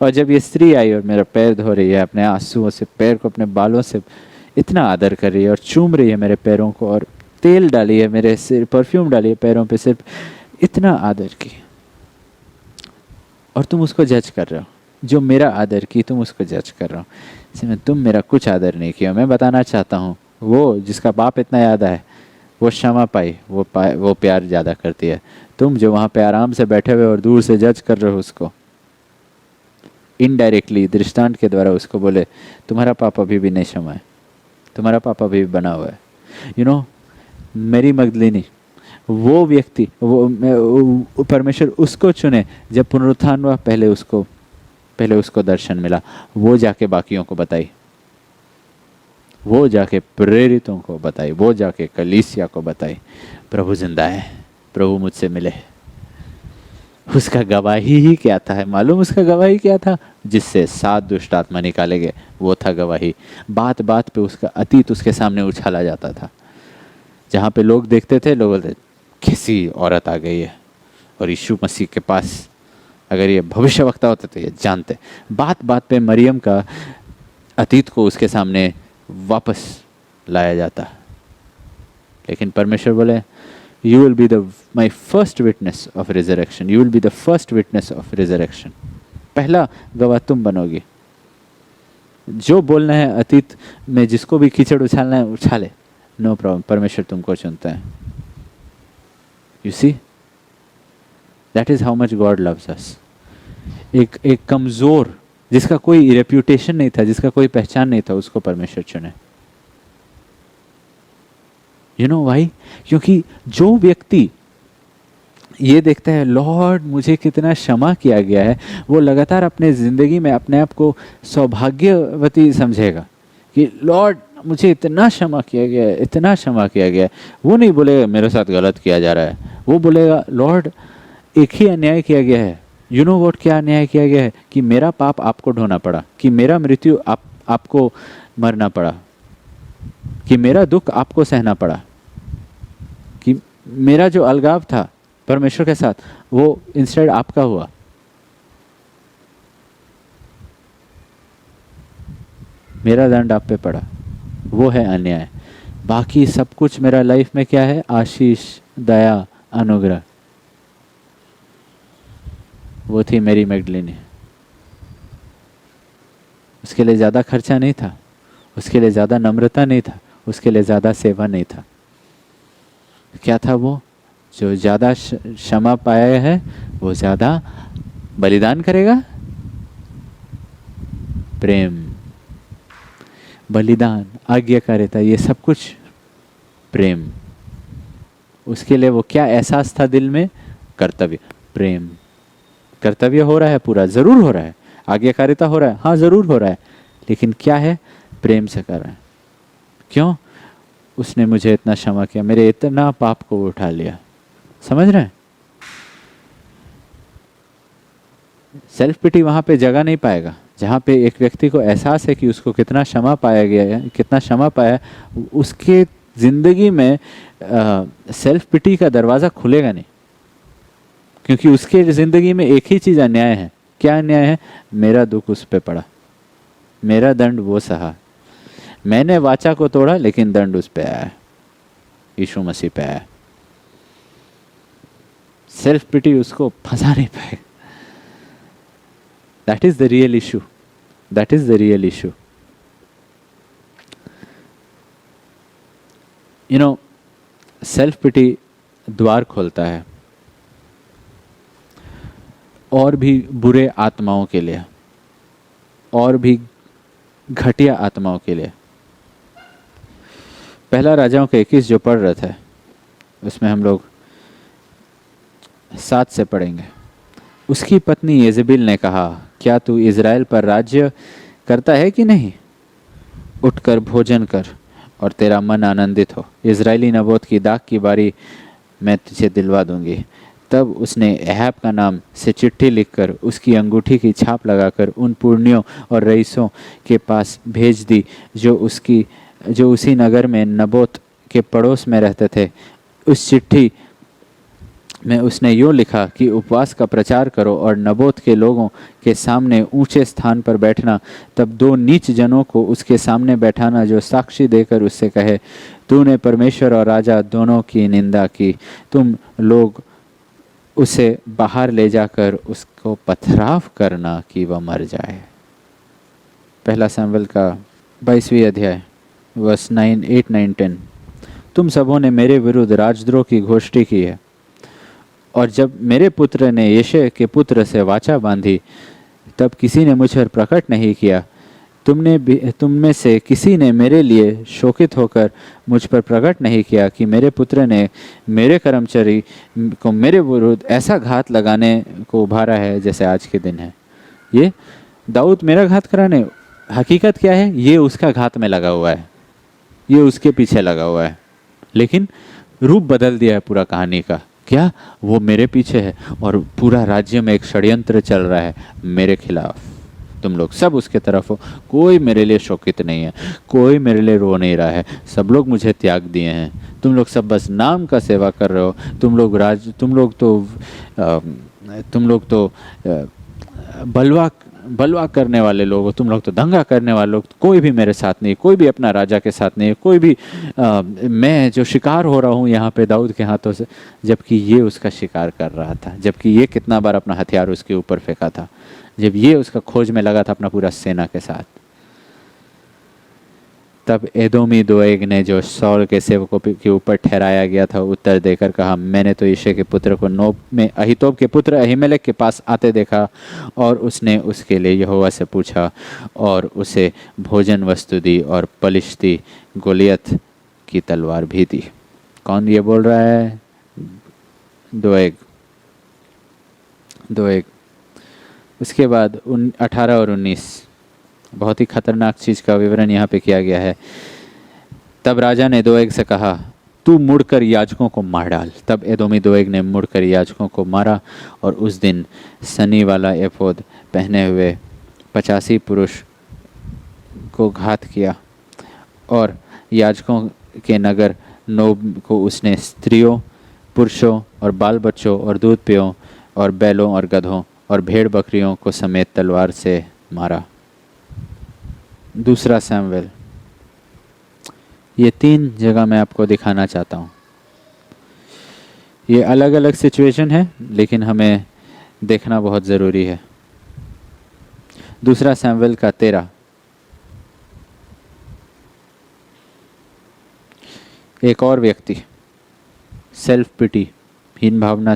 और जब ये स्त्री आई और मेरा पैर धो रही है, अपने आंसुओं से पैर को अपने बालों से इतना आदर कर रही है और चूम रही है मेरे पैरों को, और तेल डाली है मेरे सिर, परफ्यूम डाली है पैरों पे, सिर्फ इतना आदर की, और तुम उसको जज कर रहे हो। जो मेरा आदर की तुम उसको जज कर रहे हो। सिमोन तुम मेरा कुछ आदर नहीं किया। मैं बताना चाहता हूँ, वो जिसका बाप इतना याद है वो क्षमा पाई, वो प्यार ज़्यादा करती है। तुम जो वहाँ पे आराम से बैठे हुए और दूर से जज कर रहे हो उसको, इनडायरेक्टली दृष्टांत के द्वारा उसको बोले तुम्हारा पाप अभी भी नहीं क्षमा है, तुम्हारा पाप अभी भी बना हुआ है। यू नो मेरी मगदलिनी, वो व्यक्ति, वो परमेश्वर उसको चुने जब पुनरुत्थान हुआ, पहले उसको दर्शन मिला, वो जाके बाकियों को बताई, वो जाके प्रेरितों को बताई, वो जाके कलीसिया को बताई प्रभु जिंदा है, प्रभु मुझसे मिले। उसका गवाही ही क्या था, मालूम उसका गवाही क्या था? जिससे 7 दुष्ट आत्मा निकाले गए, वो था गवाही। बात बात पे उसका अतीत उसके सामने उछाला जाता था। जहाँ पे लोग देखते थे, लोग बोलते कैसी औरत आ गई है। और यीशु मसीह के पास अगर ये भविष्यवक्ता होते तो ये जानते। बात बात पे मरियम का अतीत को उसके सामने वापस लाया जाता। लेकिन परमेश्वर बोले you will be my first witness of resurrection, you will be the first witness of resurrection। पहला गवाह तुम बनोगे। जो बोलना है अतीत में, जिसको भी कीचड़ उछालना है उछाले, नो प्रॉब्लम, परमेश्वर तुमको चुनता है। You see, that is how much God loves us। एक कमजोर, जिसका कोई रेप्यूटेशन नहीं था, जिसका कोई पहचान नहीं था, उसको परमेश्वर चुने। You know why? क्योंकि जो व्यक्ति ये देखता है लॉर्ड मुझे कितना क्षमा किया गया है, वो लगातार अपने ज़िंदगी में अपने आप को सौभाग्यवती समझेगा कि लॉर्ड मुझे इतना क्षमा किया गया है, इतना क्षमा किया गया है। वो नहीं बोलेगा मेरे साथ गलत किया जा रहा है, वो बोलेगा लॉर्ड एक ही अन्याय किया गया है। यू नो वॉट, क्या अन्याय किया गया है? कि मेरा पाप आपको ढोना पड़ा, कि मेरा मृत्यु आपको मरना पड़ा, कि मेरा दुख आपको सहना पड़ा, कि मेरा जो अलगाव था परमेश्वर के साथ वो इंस्टेड आपका हुआ। मेरा दंड आप पे पड़ा, वो है अन्याय। बाकी सब कुछ मेरा लाइफ में क्या है? आशीष, दया, अनुग्रह। वो थी मेरी मैगडलिनी। उसके लिए ज़्यादा खर्चा नहीं था, उसके लिए ज़्यादा नम्रता नहीं था, उसके लिए ज़्यादा सेवा नहीं था। क्या था वो? जो ज़्यादा क्षमा पाया है वो ज़्यादा बलिदान करेगा। प्रेम, बलिदान, आज्ञाकारिता, ये सब कुछ प्रेम। उसके लिए वो क्या एहसास था दिल में? कर्तव्य, प्रेम। कर्तव्य हो रहा है पूरा, जरूर हो रहा है, आज्ञाकारिता हो रहा है, हाँ जरूर हो रहा है, लेकिन क्या है? प्रेम से कर रहा है। क्यों? उसने मुझे इतना क्षमा किया, मेरे इतना पाप को वो उठा लिया। समझ रहे हैं? सेल्फ पिटी वहां पे जगह नहीं पाएगा जहाँ पे एक व्यक्ति को एहसास है कि उसको कितना क्षमा पाया गया है, कितना क्षमा पाया, उसके जिंदगी में सेल्फ पिटी का दरवाजा खुलेगा नहीं। क्योंकि उसके जिंदगी में एक ही चीज अन्याय है। क्या अन्याय है? मेरा दुख उस पे पड़ा, मेरा दंड वो सहा, मैंने वाचा को तोड़ा लेकिन दंड उस पे आया, यीशु मसीह पे आया। सेल्फ पिटी उसको फंसा नहीं पाएगा। That is the real issue, that is the real issue. You know, self pity द्वार खोलता है और भी बुरे आत्माओं के लिए, और भी घटिया आत्माओं के लिए। पहला राजाओं के 21 जो पढ़ रहे थे, उसमें हम लोग 7 से पढ़ेंगे। उसकी पत्नी येजेबिल ने कहा, क्या तू इज़राइल पर राज्य करता है कि नहीं? उठकर भोजन कर और तेरा मन आनंदित हो। इज़राइली नबोत की दाख की बारी मैं तुझे दिलवा दूंगी। तब उसने अहाब का नाम से चिट्ठी लिखकर उसकी अंगूठी की छाप लगाकर उन पुरनियों और रईसों के पास भेज दी जो उसी नगर में नबोत के पड़ोस में रहते थे। उस चिट्ठी में उसने यूँ लिखा कि उपवास का प्रचार करो और नबोत के लोगों के सामने ऊंचे स्थान पर बैठना। तब 2 नीच जनों को उसके सामने बैठाना जो साक्षी देकर उससे कहे, तूने परमेश्वर और राजा दोनों की निंदा की। तुम लोग उसे बाहर ले जाकर उसको पथराव करना कि वह मर जाए। पहला शमूएल का 22वां अध्याय वर्स 9, 8, 9, 10। तुम सबों ने मेरे विरुद्ध राजद्रोह की घोषणा की है, और जब मेरे पुत्र ने यिशै के पुत्र से वाचा बांधी तब किसी ने मुझ पर प्रकट नहीं किया। तुम में से किसी ने मेरे लिए शोकित होकर मुझ पर प्रकट नहीं किया कि मेरे पुत्र ने मेरे कर्मचारी को मेरे विरुद्ध ऐसा घात लगाने को उभारा है जैसे आज के दिन है। ये दाऊद मेरा घात कराने, हकीकत क्या है? ये उसका घात में लगा हुआ है, ये उसके पीछे लगा हुआ है, लेकिन रूप बदल दिया है पूरा कहानी का। क्या? वो मेरे पीछे है और पूरा राज्य में एक षड्यंत्र चल रहा है मेरे खिलाफ। तुम लोग सब उसके तरफ हो, कोई मेरे लिए शोकित नहीं है, कोई मेरे लिए रो नहीं रहा है, सब लोग मुझे त्याग दिए हैं। तुम लोग सब बस नाम का सेवा कर रहे हो। तुम लोग तो बलवा करने वाले लोग हो, तुम लोग तो दंगा करने वाले लोग। कोई भी मेरे साथ नहीं, कोई भी अपना राजा के साथ नहीं है, कोई भी मैं जो शिकार हो रहा हूँ यहाँ पे दाऊद के हाथों से, जबकि ये उसका शिकार कर रहा था, जबकि ये कितना बार अपना हथियार उसके ऊपर फेंका था, जब ये उसका खोज में लगा था अपना पूरा सेना के साथ। तब एदोमी दोएग ने, जो सौल के सेवकों के ऊपर ठहराया गया था, उत्तर देकर कहा, मैंने तो यिशै के पुत्र को नोब में अहीतोब के पुत्र अहीमेलेक के पास आते देखा, और उसने उसके लिए यहोवा से पूछा और उसे भोजन वस्तु दी और पलिश्ती गोलियत की तलवार भी दी। कौन ये बोल रहा है? दोएग। उसके बाद 18 और 19 बहुत ही खतरनाक चीज का विवरण यहाँ पे किया गया है। तब राजा ने दोएग से कहा, तू मुड़कर याजकों को मार डाल। तब एदोमी दोएग ने मुड़कर याजकों को मारा और उस दिन सनी वाला एफोद पहने हुए 85 पुरुष को घात किया, और याजकों के नगर नोब को उसने स्त्रियों, पुरुषों और बाल बच्चों और दूध पियों और बैलों और गधों और भेड़ बकरियों को समेत तलवार से मारा। दूसरा शमूएल, ये 3 जगह मैं आपको दिखाना चाहता हूँ। ये अलग अलग सिचुएशन है, लेकिन हमें देखना बहुत ज़रूरी है। दूसरा शमूएल का 13। एक और व्यक्ति सेल्फ पिटी, हीन भावना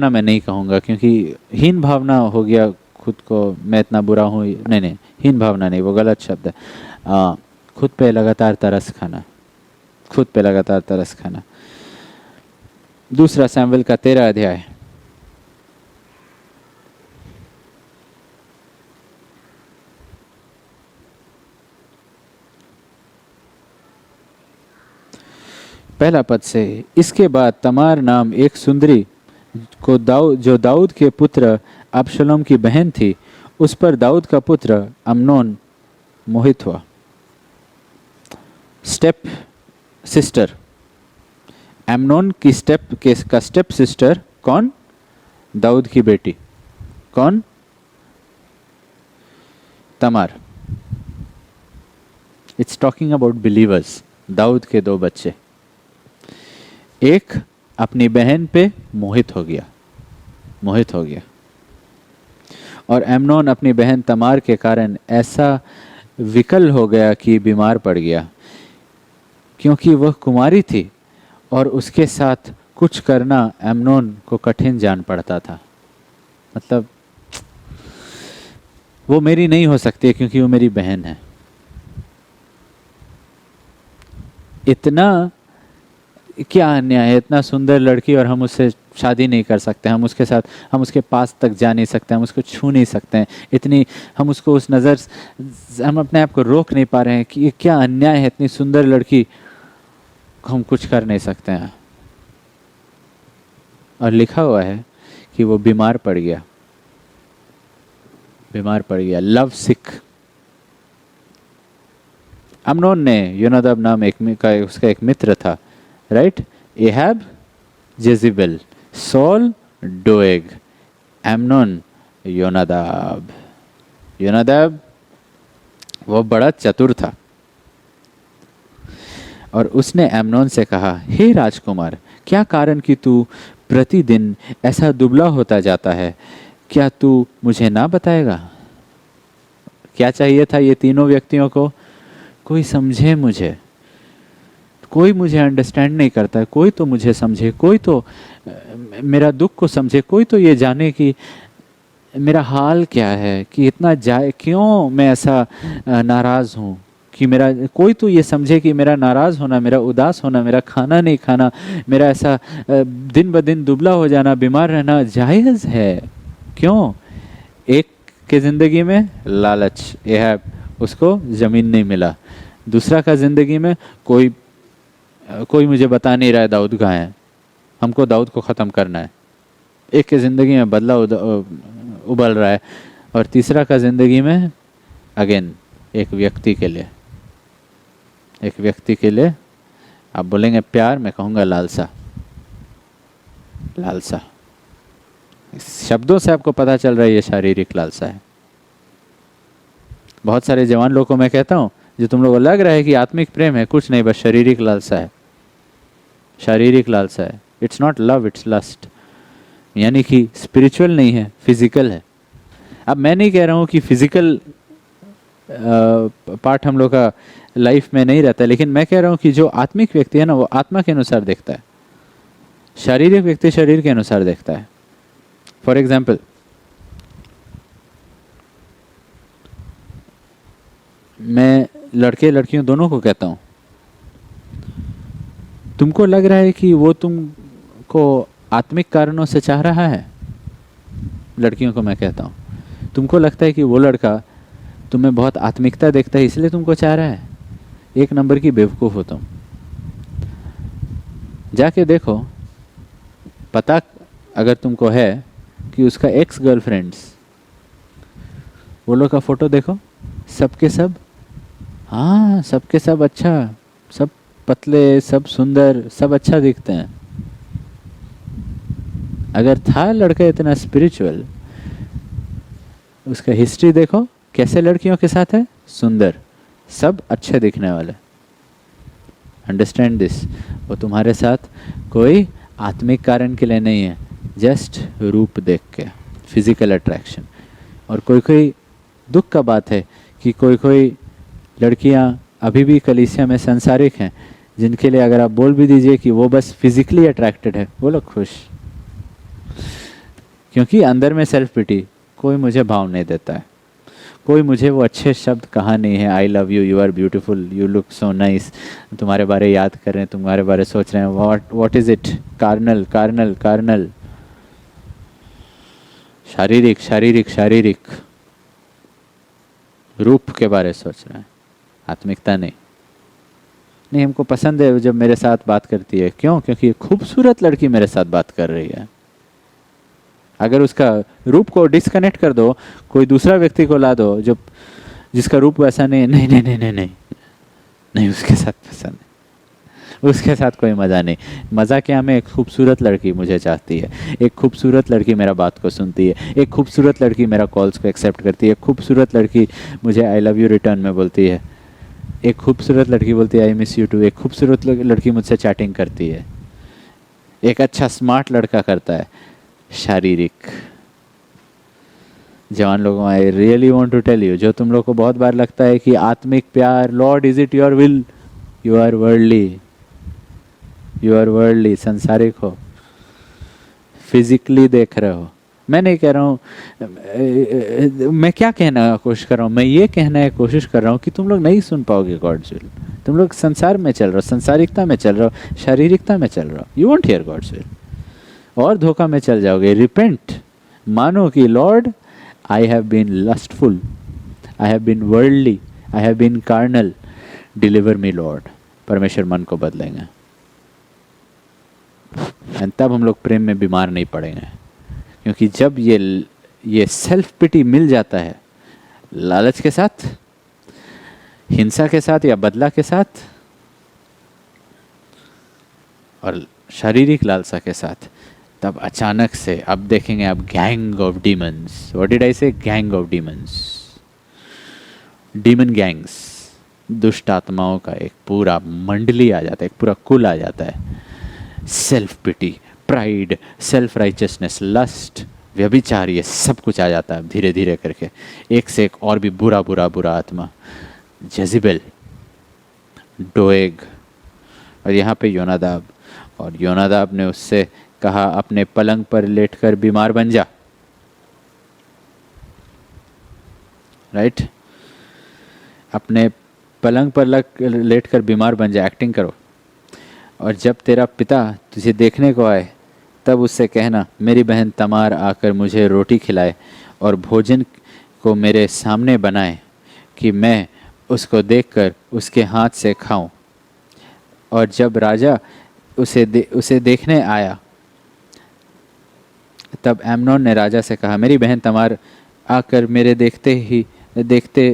मैं नहीं कहूँगा, क्योंकि हीन भावना हो गया खुद को मैं इतना बुरा हूँ, नहीं, हीन भावना नहीं, वो गलत शब्द है। खुद पे लगातार तरस खाना, खुद पे लगातार तरस खाना। दूसरा सैमुएल का 13 अध्याय। पहला पद से, इसके बाद तमार नाम एक सुंदरी को जो दाऊद के पुत्र अबशलोम की बहन थी, उस पर दाऊद का पुत्र अम्नोन मोहित हुआ। स्टेप सिस्टर, अम्नोन की स्टेप सिस्टर कौन? दाऊद की बेटी कौन? Tamar. It's talking about believers. दाऊद के 2 बच्चे, एक अपनी बहन पे मोहित हो गया और अम्नोन अपनी बहन तमार के कारण ऐसा विकल हो गया कि बीमार पड़ गया, क्योंकि वह कुमारी थी और उसके साथ कुछ करना अम्नोन को कठिन जान पड़ता था। मतलब वो मेरी नहीं हो सकती क्योंकि वो मेरी बहन है। इतना क्या अन्याय है, इतना सुंदर लड़की और हम उससे शादी नहीं कर सकते, हम उसके पास तक जा नहीं सकते, हम उसको छू नहीं सकते हैं, इतनी हम उसको उस नज़र, हम अपने आप को रोक नहीं पा रहे हैं कि ये क्या अन्याय है, इतनी सुंदर लड़की को हम कुछ कर नहीं सकते हैं। और लिखा हुआ है कि वो बीमार पड़ गया, लव सिक। अम्नोन ने, योनादाब नाम उसका एक मित्र था, राइट? एहाब जेजिबेल, सॉल डोएग, अम्नोन योनादाब वो बड़ा चतुर था और उसने अम्नोन से कहा, हे राजकुमार, क्या कारण कि तू प्रतिदिन ऐसा दुबला होता जाता है? क्या तू मुझे ना बताएगा? क्या चाहिए था ये तीनों व्यक्तियों को? कोई समझे मुझे, कोई मुझे अंडरस्टैंड नहीं करता है, कोई तो मुझे समझे, कोई तो मेरा दुख को समझे, कोई तो ये जाने कि मेरा हाल क्या है, कि इतना क्यों मैं ऐसा नाराज़ हूँ, कि मेरा कोई तो ये समझे कि मेरा नाराज़ होना, मेरा उदास होना, मेरा खाना नहीं खाना, मेरा ऐसा दिन ब दिन दुबला हो जाना, बीमार रहना जायज़ है। क्यों? एक के ज़िंदगी में लालच, यह है, उसको ज़मीन नहीं मिला। दूसरा का ज़िंदगी में कोई मुझे बता नहीं रहा है दाऊद कहाँ है, हमको दाऊद को ख़त्म करना है। एक के ज़िंदगी में बदला उबल रहा है और तीसरा का ज़िंदगी में अगेन एक व्यक्ति के लिए आप बोलेंगे प्यार, मैं कहूँगा लालसा। शब्दों से आपको पता चल रहा है ये शारीरिक लालसा है। बहुत सारे जवान लोगों को मैं कहता हूँ, जो तुम लोगों को लग रहा है कि आत्मिक प्रेम है, कुछ नहीं, बस शारीरिक लालसा है। It's not love, it's lust. यानी कि स्पिरिचुअल नहीं है, फिजिकल है। अब मैं नहीं कह रहा हूँ कि फिजिकल पार्ट हम लोग का लाइफ में नहीं रहता है, लेकिन मैं कह रहा हूँ कि जो आत्मिक व्यक्ति है ना, वो आत्मा के अनुसार देखता है, शारीरिक व्यक्ति शरीर के अनुसार देखता है। फॉर एग्जाम्पल, मैं लड़के लड़कियों दोनों को कहता हूँ, तुमको लग रहा है कि वो तुमको आत्मिक कारणों से चाह रहा है? लड़कियों को मैं कहता हूँ, तुमको लगता है कि वो लड़का तुम्हें बहुत आत्मिकता देखता है इसलिए तुमको चाह रहा है? एक नंबर की बेवकूफ़ हो तुम। जाके देखो, पता अगर तुमको है कि उसका एक्स गर्लफ्रेंड्स, वो लोग का फोटो देखो, सबके सब, हाँ सबके सब अच्छा, सब पतले, सब सुंदर, सब अच्छा दिखते हैं। अगर था लड़का इतना स्पिरिचुअल, उसका हिस्ट्री देखो, कैसे लड़कियों के साथ है, सुंदर, सब अच्छे दिखने वाले। Understand this. वो तुम्हारे साथ कोई आत्मिक कारण के लिए नहीं है, जस्ट रूप देख के, फिजिकल अट्रैक्शन। और कोई दुख का बात है कि कोई लड़कियां अभी भी कलीसिया में संसारिक हैं, जिनके लिए अगर आप बोल भी दीजिए कि वो बस फिजिकली अट्रैक्टेड है, वो लोग खुश, क्योंकि अंदर में सेल्फ पिटी, कोई मुझे भाव नहीं देता है, कोई मुझे वो अच्छे शब्द कहा नहीं है, I love you, you are beautiful, you look so nice, तुम्हारे बारे याद कर रहे हैं, तुम्हारे बारे सोच रहे हैं, what is it, carnal carnal carnal, शारीरिक शारीरिक शारीरिक रूप के बारे सोच रहे हैं, आत्मिकता नहीं। नहीं, हमको पसंद है जब मेरे साथ बात करती है, क्यों? क्योंकि खूबसूरत लड़की मेरे साथ बात कर रही है। अगर उसका रूप को डिस्कनेक्ट कर दो, कोई दूसरा व्यक्ति को ला दो जो जिसका रूप वैसा नहीं, नहीं नहीं नहीं नहीं नहीं नहीं, उसके साथ पसंद है, उसके साथ कोई मज़ा नहीं। मज़ा क्या में, एक खूबसूरत लड़की मुझे चाहती है, एक खूबसूरत लड़की मेरा बात को सुनती है, एक खूबसूरत लड़की मेरा कॉल्स को एक्सेप्ट करती है, एक खूबसूरत लड़की मुझे आई लव यू रिटर्न में बोलती है, एक खूबसूरत लड़की बोलती है आई मिस यू टू, एक खूबसूरत लड़की मुझसे चैटिंग करती है, एक अच्छा स्मार्ट लड़का करता है। शारीरिक जवान लोगों, I really want to tell you, जो तुम लोग को बहुत बार लगता है कि आत्मिक प्यार, lord is it your will, you are worldly, you are worldly, संसारिक हो, फिजिकली देख रहे हो। मैं नहीं कह रहा हूँ, मैं क्या कहना कोशिश कर रहा हूँ, मैं ये कहना है कोशिश कर रहा हूँ कि तुम लोग नहीं सुन पाओगे गॉड्स विल। तुम लोग संसार में चल रहे हो, संसारिकता में चल रहे हो, शारीरिकता में चल रहे हो, you won't hear God's will, और धोखा में चल जाओगे। रिपेंट, मानो कि lord I have been lustful, I have been worldly, I have been carnal, deliver me lord. परमेश्वर मन को बदलेंगे, तब हम लोग प्रेम में बीमार नहीं पड़ेंगे। क्योंकि जब ये सेल्फ पिटी मिल जाता है लालच के साथ, हिंसा के साथ या बदला के साथ और शारीरिक लालसा के साथ, तब अचानक से अब देखेंगे आप gang of demons, what did I say, gang of demons, demon gangs, दुष्ट आत्माओं का एक पूरा मंडली आ जाता है, एक पूरा कुल आ जाता है। Self pity, pride, self righteousness, lust, व्यभिचार, ये सब कुछ आ जाता है धीरे धीरे करके, एक से एक और भी बुरा बुरा बुरा आत्मा, जेजिबेल, डोएग, और यहाँ पे योनादाब, और योनादाब ने उससे कहा अपने पलंग पर लेटकर बीमार बन जा, राइट, अपने पलंग पर लेटकर बीमार बन जा, एक्टिंग करो, और जब तेरा पिता तुझे देखने को आए तब उससे कहना मेरी बहन तमार आकर मुझे रोटी खिलाए और भोजन को मेरे सामने बनाए कि मैं उसको देखकर उसके हाथ से खाऊं। और जब राजा उसे देखने आया तब एमनोन ने राजा से कहा मेरी बहन तमार आकर मेरे देखते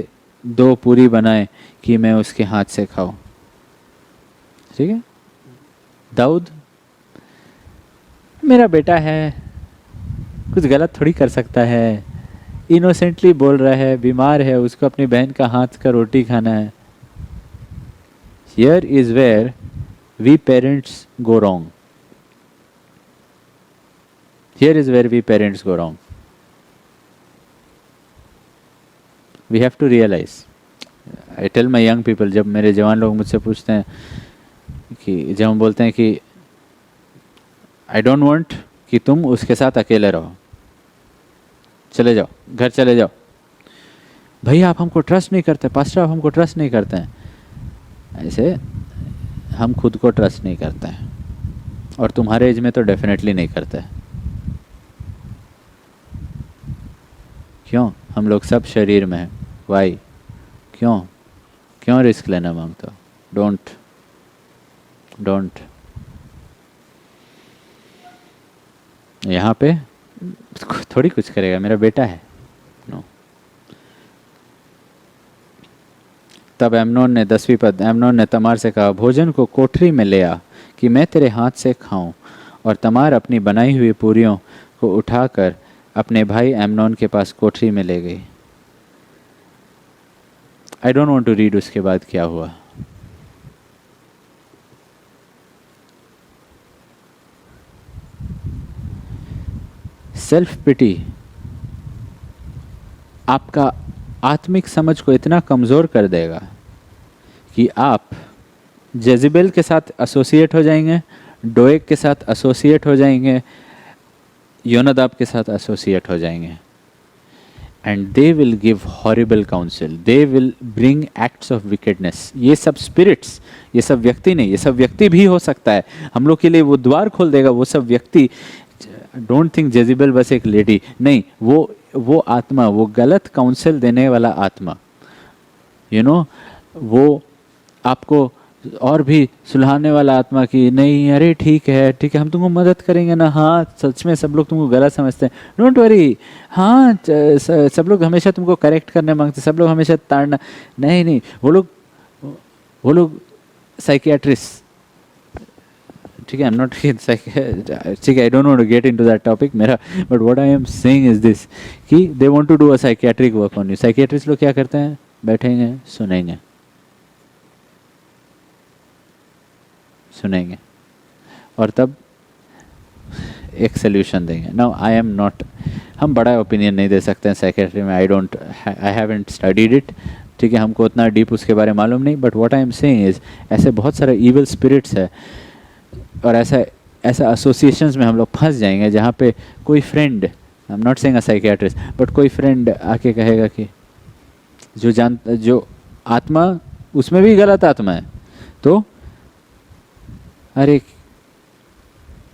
2 पूरी बनाए कि मैं उसके हाथ से खाऊं। ठीक है, दाऊद मेरा बेटा है, कुछ गलत थोड़ी कर सकता है, इनोसेंटली बोल रहा है, बीमार है, उसको अपनी बहन का हाथ का रोटी खाना है। Here is where we parents go wrong. Here is where we parents go wrong. We have to realize. I tell my young people, जब मेरे जवान लोग मुझसे पूछते हैं कि जब हम बोलते हैं कि I don't want कि तुम उसके साथ अकेले रहो, चले जाओ, घर चले जाओ, भैया आप हमको ट्रस्ट नहीं करते, पास्टर आप हमको ट्रस्ट नहीं करते हैं, ऐसे हम खुद को ट्रस्ट नहीं करते हैं, और तुम्हारे एज में तो डेफिनेटली नहीं करते। क्यों? हम लोग सब शरीर में हैं। वाई? क्यों रिस्क लेना मांगते हो? डोंट। यहाँ पे थोड़ी कुछ करेगा, मेरा बेटा है। नो। तब एमनोन ने 10वीं पद, एमनोन ने तमार से कहा भोजन को कोठरी में ले आ कि मैं तेरे हाथ से खाऊं। और तमार अपनी बनाई हुई पूरियों को उठाकर अपने भाई एमनोन के पास कोठरी में ले गई। I don't want to read उसके बाद क्या हुआ। सेल्फ पिटी आपका आत्मिक समझ को इतना कमज़ोर कर देगा कि आप जेजिबेल के साथ एसोसिएट हो जाएंगे, डोएक के साथ एसोसिएट हो जाएंगे, योनादाब के साथ एसोसिएट हो जाएंगे। And they will give horrible council, they will bring acts of wickedness. ये सब स्पिरिट्स, ये सब व्यक्ति नहीं, ये सब व्यक्ति भी हो सकता है, हम लोग के लिए वो द्वार खोल देगा वो सब व्यक्ति। डोंट थिंक जेजिबल बस एक लेडी नहीं, वो आत्मा, वो गलत काउंसिल देने वाला आत्मा, यू नो, वो आपको और भी सुलझाने वाला आत्मा की नहीं, अरे ठीक है हम तुमको मदद करेंगे ना, हाँ सच में सब लोग तुमको गलत समझते हैं, डोंट वरी, हाँ सब लोग हमेशा तुमको करेक्ट करने मांगते, सब लोग हमेशा ताड़ना, नहीं, वो लोग साइकियाट्रिस्ट, ठीक है, आई एम नॉट ठीक है, I don't want to get into that topic मेरा, but what I am saying is this कि they want to do a psychiatric work on you. Psychiatrist लोग क्या करते हैं, बैठेंगे, सुनेंगे और तब एक सोल्यूशन देंगे। नाउ आई एम नॉट, हम बड़ा ओपिनियन नहीं दे सकते हैं साइकियाट्री में, आई हैवंट स्टडीड इट, ठीक है, हमको उतना डीप उसके बारे में मालूम नहीं, but what I am saying is ऐसे बहुत सारे इविल स्पिरिट्स है और ऐसा एसोसिएशंस में हम लोग फंस जाएंगे जहाँ पे कोई friend, I am not saying a psychiatrist, but कोई फ्रेंड आके कहेगा कि जो आत्मा उसमें भी गलत आत्मा है, तो अरे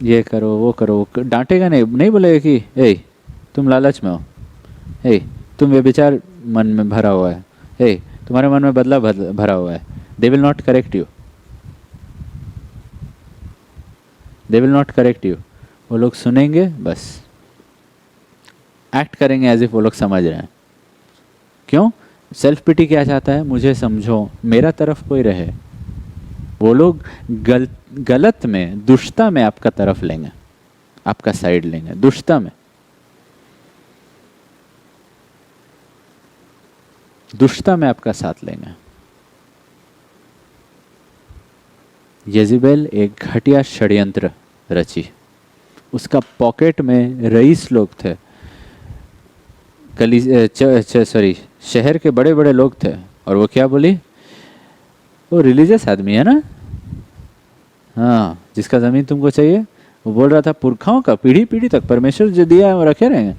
ये करो वो करो, डांटेगा नहीं बोलेगा कि ए तुम लालच में हो, ए तुम ये विचार मन में भरा हुआ है, ए तुम्हारे मन में बदला भरा हुआ है, they will not correct you, they will not correct you. वो लोग सुनेंगे, बस एक्ट करेंगे एज इफ वो लोग समझ रहे हैं। क्यों? सेल्फ पिटी क्या चाहता है, मुझे समझो, मेरा तरफ कोई रहे। वो लोग गलत में, दुष्टता में आपका तरफ लेंगे, आपका साइड लेंगे, दुष्टता में, दुष्टता में आपका साथ लेंगे। येजेबेल एक घटिया षड्यंत्र रची, उसका पॉकेट में रईस लोग थे, शहर के बड़े बड़े लोग थे, और वो क्या बोली, वो रिलीजियस आदमी है ना, हाँ जिसका ज़मीन तुमको चाहिए, वो बोल रहा था पुरखाओं का, पीढ़ी पीढ़ी तक परमेश्वर जो दिया है वो रखे रहेंगे,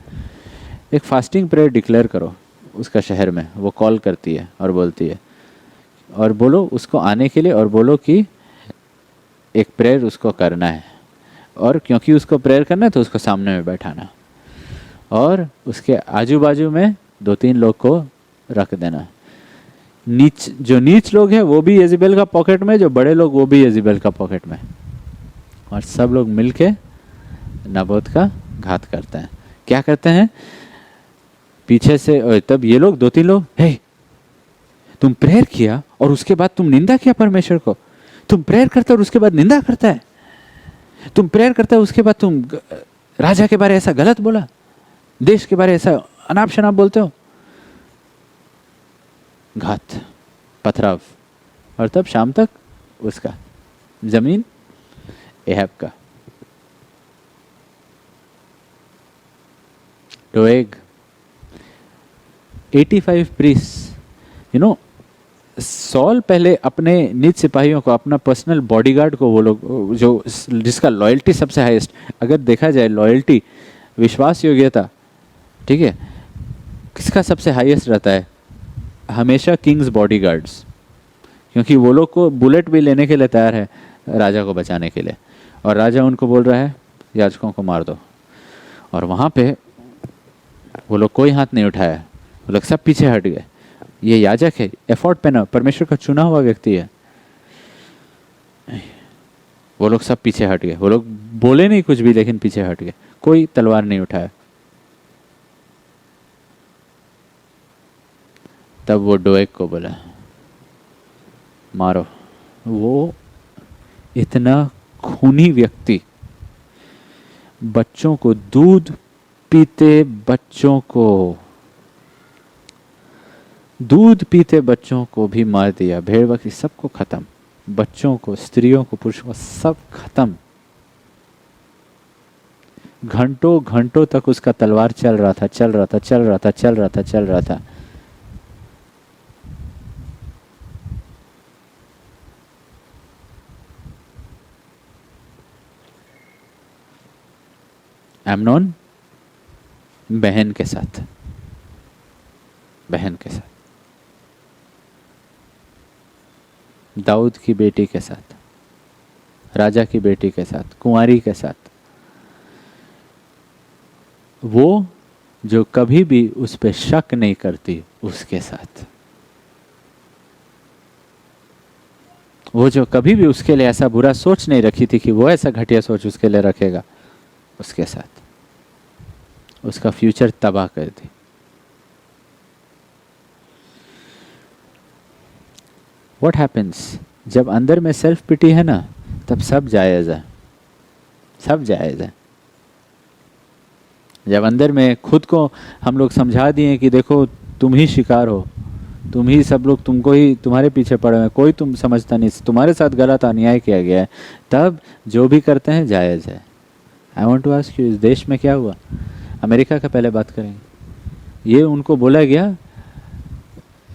एक फास्टिंग प्रेयर डिक्लेयर करो उसका शहर में। वो कॉल करती है और बोलती है, और बोलो उसको आने के लिए, और बोलो कि एक प्रेयर उसको करना है, और क्योंकि उसको प्रेयर करना है तो उसको सामने में बैठाना, और उसके आजू बाजू में 2-3 लोग को रख देना। जो नीच लोग हैं वो भी येजेबेल का पॉकेट में, जो बड़े लोग वो भी येजेबेल का पॉकेट में, और सब लोग मिलके नबोत का घात करते हैं। क्या करते हैं, पीछे से, तब ये लोग 2-3 लोग, हे तुम प्रेयर किया और उसके बाद तुम निंदा किया परमेश्वर को, तुम प्रेयर करता और उसके बाद निंदा करता है, तुम प्रेयर करता है उसके बाद तुम राजा के बारे ऐसा गलत बोला, देश के बारे ऐसा अनाप शनाप बोलते हो, घात, पथराव, और तब शाम तक उसका जमीन एहब का। डोएग 85 प्रीस्ट, सॉल पहले अपने निज सिपाहियों को, अपना पर्सनल बॉडीगार्ड को, वो लोग जो जिसका लॉयल्टी सबसे हाईएस्ट, अगर देखा जाए लॉयल्टी, विश्वास योग्यता, ठीक है, किसका सबसे हाईएस्ट रहता है, हमेशा किंग्स बॉडीगार्ड्स, क्योंकि वो लोग को बुलेट भी लेने के लिए तैयार है राजा को बचाने के लिए, और राजा उनको बोल रहा है याजकों को मार दो, और वहाँ पे वो लोग कोई हाथ नहीं उठाया, वो लोग सब पीछे हट गए। ये याजक है, एफर्ट पे ना, परमेश्वर का चुना हुआ व्यक्ति है, वो लोग सब पीछे हट गए, वो लोग बोले नहीं कुछ भी, लेकिन पीछे हट गए, कोई तलवार नहीं उठाया। तब वो डोएग को बोला मारो। वो इतना खूनी व्यक्ति, बच्चों को, दूध पीते बच्चों को भी मार दिया, भेड़ बकरी सबको खत्म, बच्चों को, स्त्रियों को, पुरुषों को, सब खत्म। घंटों घंटों तक उसका तलवार चल रहा था। अम्नोन बहन के साथ, बहन के साथ, दाऊद की बेटी के साथ, राजा की बेटी के साथ, कुंवारी के साथ, वो जो कभी भी उस पे शक नहीं करती उसके साथ, वो जो कभी भी उसके लिए ऐसा बुरा सोच नहीं रखी थी कि वो ऐसा घटिया सोच उसके लिए रखेगा, उसके साथ उसका फ्यूचर तबाह कर दी। व्हाट हैपेंस जब अंदर में सेल्फ पिटी है ना, तब सब जायज है, सब जायज है। जब अंदर में खुद को हम लोग समझा दिए कि देखो तुम ही शिकार हो, तुम ही सब लोग, तुमको ही, तुम्हारे पीछे पड़े हैं, कोई तुम समझता नहीं, तुम्हारे साथ गलत अन्याय किया गया है, तब जो भी करते हैं जायज़ है। I want to ask you, इस देश में क्या हुआ? अमेरिका का पहले बात करेंगे। ये उनको बोला गया,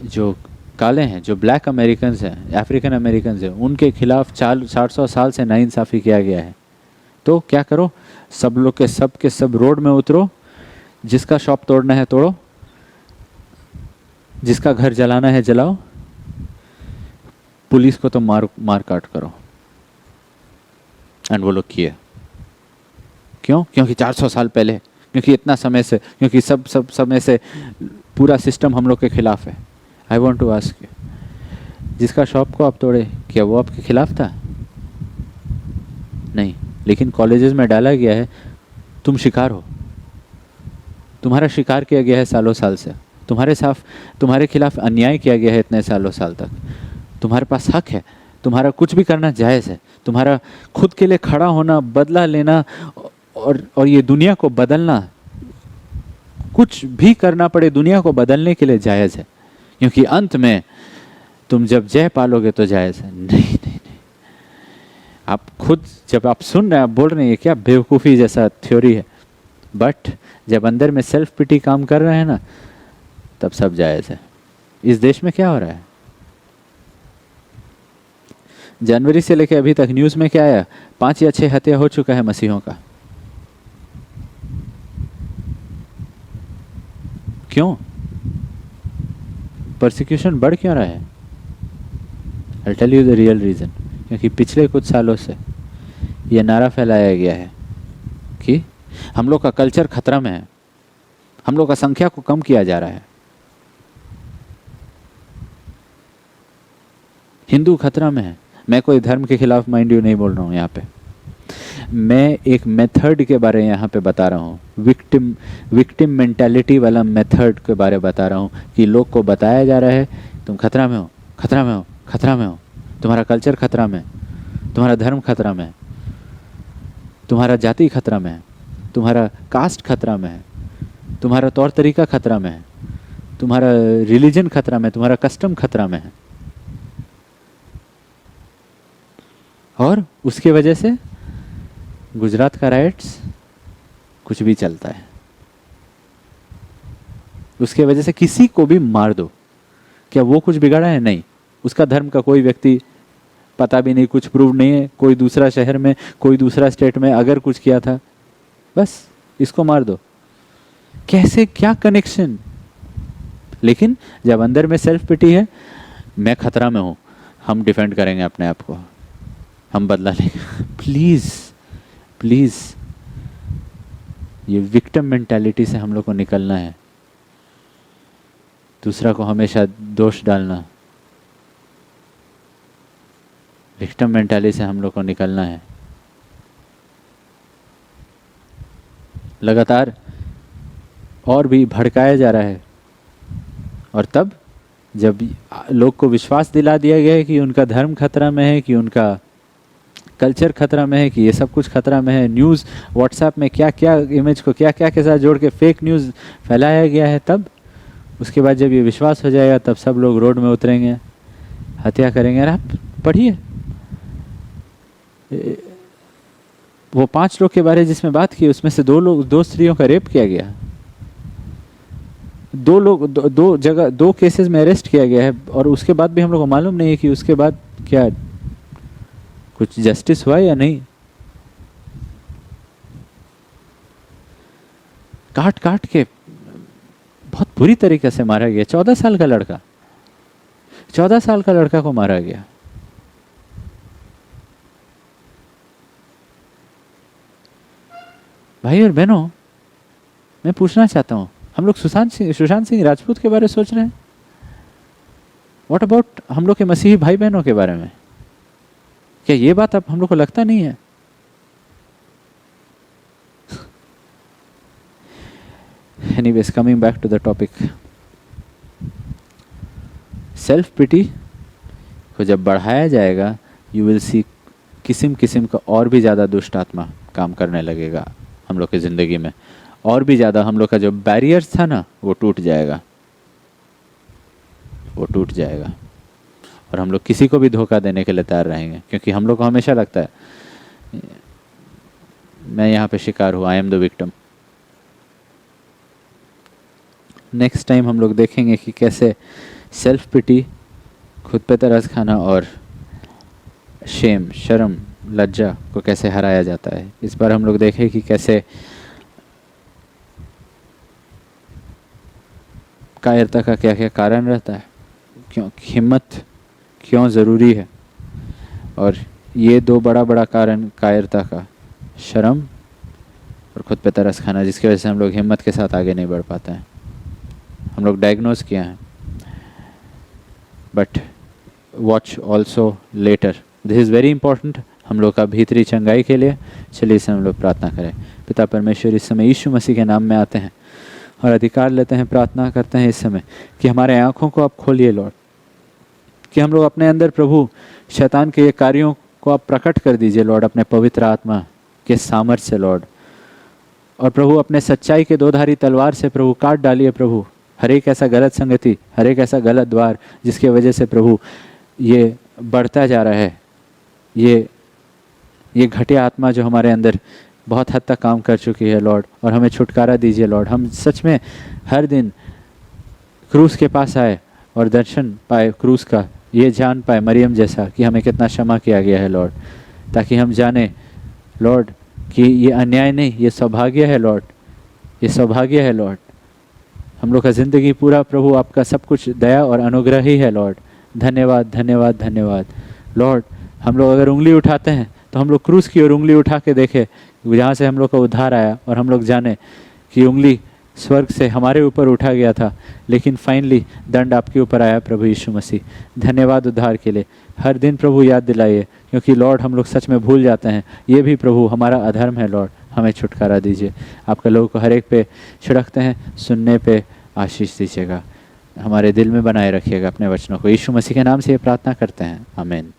जो काले हैं, जो ब्लैक अमेरिकन्स हैं, अफ्रीकन अमेरिकन्स हैं, उनके खिलाफ 400 साल से नाइंसाफ़ी किया गया है। तो क्या करो, सब लोग के सब रोड में उतरो, जिसका शॉप तोड़ना है तोड़ो, जिसका घर जलाना है जलाओ, पुलिस को तो मार काट करो। एंड वो लोग किए। क्यों? क्योंकि 400 साल पहले, क्योंकि इतना समय से, क्योंकि सब समय से पूरा सिस्टम हम लोग के खिलाफ है। I want to ask you, जिसका शॉप को आप तोड़े, क्या वो आपके खिलाफ था? नहीं। लेकिन कॉलेजेस में डाला गया है तुम शिकार हो, तुम्हारा शिकार किया गया है सालों साल से, तुम्हारे खिलाफ अन्याय किया गया है इतने सालों साल तक, तुम्हारे पास हक है, तुम्हारा कुछ भी करना जायज़ है, तुम्हारा खुद के लिए खड़ा होना, बदला लेना और ये दुनिया को बदलना, कुछ भी करना पड़े दुनिया को बदलने के लिए जायज़ है, क्योंकि अंत में तुम जब जय पालोगे तो जायज़ है। नहीं नहीं नहीं, आप खुद जब आप सुन रहे हैं, आप बोल रहे हैं ये क्या बेवकूफ़ी जैसा थ्योरी है, बट जब अंदर में सेल्फ पिटी काम कर रहे हैं ना, तब सब जायज़ है। इस देश में क्या हो रहा है? जनवरी से लेकर अभी तक न्यूज़ में क्या आया? 5 या 6 हत्या हो चुका है मसीहों का। क्यों? परसिक्यूशन बढ़ क्यों रहा है? I tell you the real reason. क्योंकि पिछले कुछ सालों से ये नारा फैलाया गया है कि हम लोग का कल्चर खतरा में है, हम लोग का संख्या को कम किया जा रहा है, हिंदू खतरा में है। मैं कोई धर्म के खिलाफ माइंड यू नहीं बोल रहा हूँ यहाँ पे, मैं एक मेथड के बारे में यहाँ पे बता रहा हूँ, विक्टिम मेंटालिटी वाला मेथड के बारे में बता रहा हूँ कि लोग को बताया जा रहा है तुम खतरा में हो, खतरा में हो, खतरा में हो, तुम्हारा कल्चर खतरा में, तुम्हारा धर्म खतरा में, तुम्हारा जाति खतरा में है, तुम्हारा कास्ट खतरा में है, तुम्हारा तौर तरीका खतरा में है, तुम्हारा रिलीजन खतरा में, तुम्हारा कस्टम खतरा में है। और उसके वजह से गुजरात का राइट्स कुछ भी चलता है, उसके वजह से किसी को भी मार दो, क्या वो कुछ बिगाड़ा है? नहीं। उसका धर्म का कोई व्यक्ति पता भी नहीं, कुछ प्रूव नहीं है, कोई दूसरा शहर में, कोई दूसरा स्टेट में अगर कुछ किया था, बस इसको मार दो। कैसे, क्या कनेक्शन? लेकिन जब अंदर में सेल्फ पिटी है, मैं खतरा में हूं, हम डिफेंड करेंगे अपने आप को, हम बदला लेंगे। प्लीज प्लीज, ये विक्टिम मेंटालिटी से हम लोग को निकलना है। दूसरा को हमेशा दोष डालना, विक्टिम मेंटालिटी से हम लोग को निकलना है। लगातार और भी भड़काया जा रहा है, और तब जब लोग को विश्वास दिला दिया गया है कि उनका धर्म खतरा में है, कि उनका कल्चर खतरा में है, कि ये सब कुछ खतरा में है, न्यूज़ व्हाट्सएप में क्या क्या इमेज को क्या क्या के साथ जोड़ के फेक न्यूज़ फैलाया गया है, तब उसके बाद जब ये विश्वास हो जाएगा, तब सब लोग रोड में उतरेंगे, हत्या करेंगे। और आप पढ़िए वो 5 लोग के बारे में जिसमें बात की, उसमें से 2 स्त्रियों का रेप किया गया, 2 लोग 2 जगह 2 केसेस में अरेस्ट किया गया है, और उसके बाद भी हम लोग को मालूम नहीं है कि उसके बाद क्या कुछ जस्टिस हुआ या नहीं। काट काट के बहुत बुरी तरीके से मारा गया। 14 साल का लड़का, 14 साल का लड़का को मारा गया। भाई और बहनों, मैं पूछना चाहता हूं, हम लोग सुशांत सिंह राजपूत के बारे में सोच रहे हैं? व्हाट अबाउट हम लोग के मसीही भाई बहनों के बारे में? क्या ये बात अब हम लोग को लगता नहीं है? Anyways, coming back to the topic, self pity को जब बढ़ाया जाएगा, यू विल सी किस्म किस्म का और भी ज़्यादा दुष्ट आत्मा काम करने लगेगा हम लोग की ज़िंदगी में, और भी ज़्यादा हम लोग का जो बैरियर्स था ना वो टूट जाएगा, वो टूट जाएगा। और हम लोग किसी को भी धोखा देने के लिए तैयार रहेंगे, क्योंकि हम लोग को हमेशा लगता है मैं यहाँ पे शिकार हूँ, I am the victim. Next time हम लोग देखेंगे कि कैसे सेल्फ पिटी, खुद पे तरस खाना और शेम, शर्म, लज्जा को कैसे हराया जाता है। इस बार हम लोग देखें कि कैसे कायरता का क्या क्या कारण रहता है, क्यों हिम्मत क्यों ज़रूरी है, और ये दो बड़ा बड़ा कारण कायरता का, शर्म और खुद पे तरस खाना, जिसकी वजह से हम लोग हिम्मत के साथ आगे नहीं बढ़ पाते हैं। हम लोग डायग्नोज किया है, but watch also later, this is very important हम लोग का भीतरी चंगाई के लिए। चलिए इसे हम लोग प्रार्थना करें। पिता परमेश्वर, इस समय यीशु मसीह के नाम में आते हैं और अधिकार लेते हैं, प्रार्थना करते हैं इस समय कि हमारे आँखों को आप खोलिए लॉर्ड, कि हम लोग अपने अंदर प्रभु शैतान के ये कार्यों को आप प्रकट कर दीजिए लॉर्ड, अपने पवित्र आत्मा के सामर्थ्य से लॉर्ड, और प्रभु अपने सच्चाई के दोधारी तलवार से प्रभु काट डालिए प्रभु हर एक ऐसा गलत संगति, हर एक ऐसा गलत द्वार जिसके वजह से प्रभु ये बढ़ता जा रहा है, ये घटिया आत्मा जो हमारे अंदर बहुत हद तक काम कर चुकी है लॉर्ड, और हमें छुटकारा दीजिए लॉर्ड। हम सच में हर दिन क्रूस के पास आए और दर्शन पाए क्रूस का, ये जान पाए मरियम जैसा कि हमें कितना क्षमा किया गया है लॉर्ड, ताकि हम जाने लॉर्ड कि ये अन्याय नहीं, ये सौभाग्य है लॉर्ड, ये सौभाग्य है लॉर्ड। हम लोग का ज़िंदगी पूरा प्रभु आपका सब कुछ दया और अनुग्रह ही है लॉर्ड। धन्यवाद धन्यवाद धन्यवाद लॉर्ड। हम लोग अगर उंगली उठाते हैं तो हम लोग क्रूस की ओर उंगली उठा के देखें जहाँ से हम लोग का उद्धार आया, और हम लोग जाने कि उंगली स्वर्ग से हमारे ऊपर उठा गया था, लेकिन फाइनली दंड आपके ऊपर आया प्रभु यीशु मसीह। धन्यवाद उद्धार के लिए। हर दिन प्रभु याद दिलाइए, क्योंकि लॉर्ड हम लोग सच में भूल जाते हैं, ये भी प्रभु हमारा अधर्म है लॉर्ड, हमें छुटकारा दीजिए। आपका लोगों को हर एक पे छिड़कते हैं, सुनने पे आशीष दीजिएगा, हमारे दिल में बनाए रखिएगा अपने वचनों को। यीशु मसीह के नाम से ये प्रार्थना करते हैं, आमीन।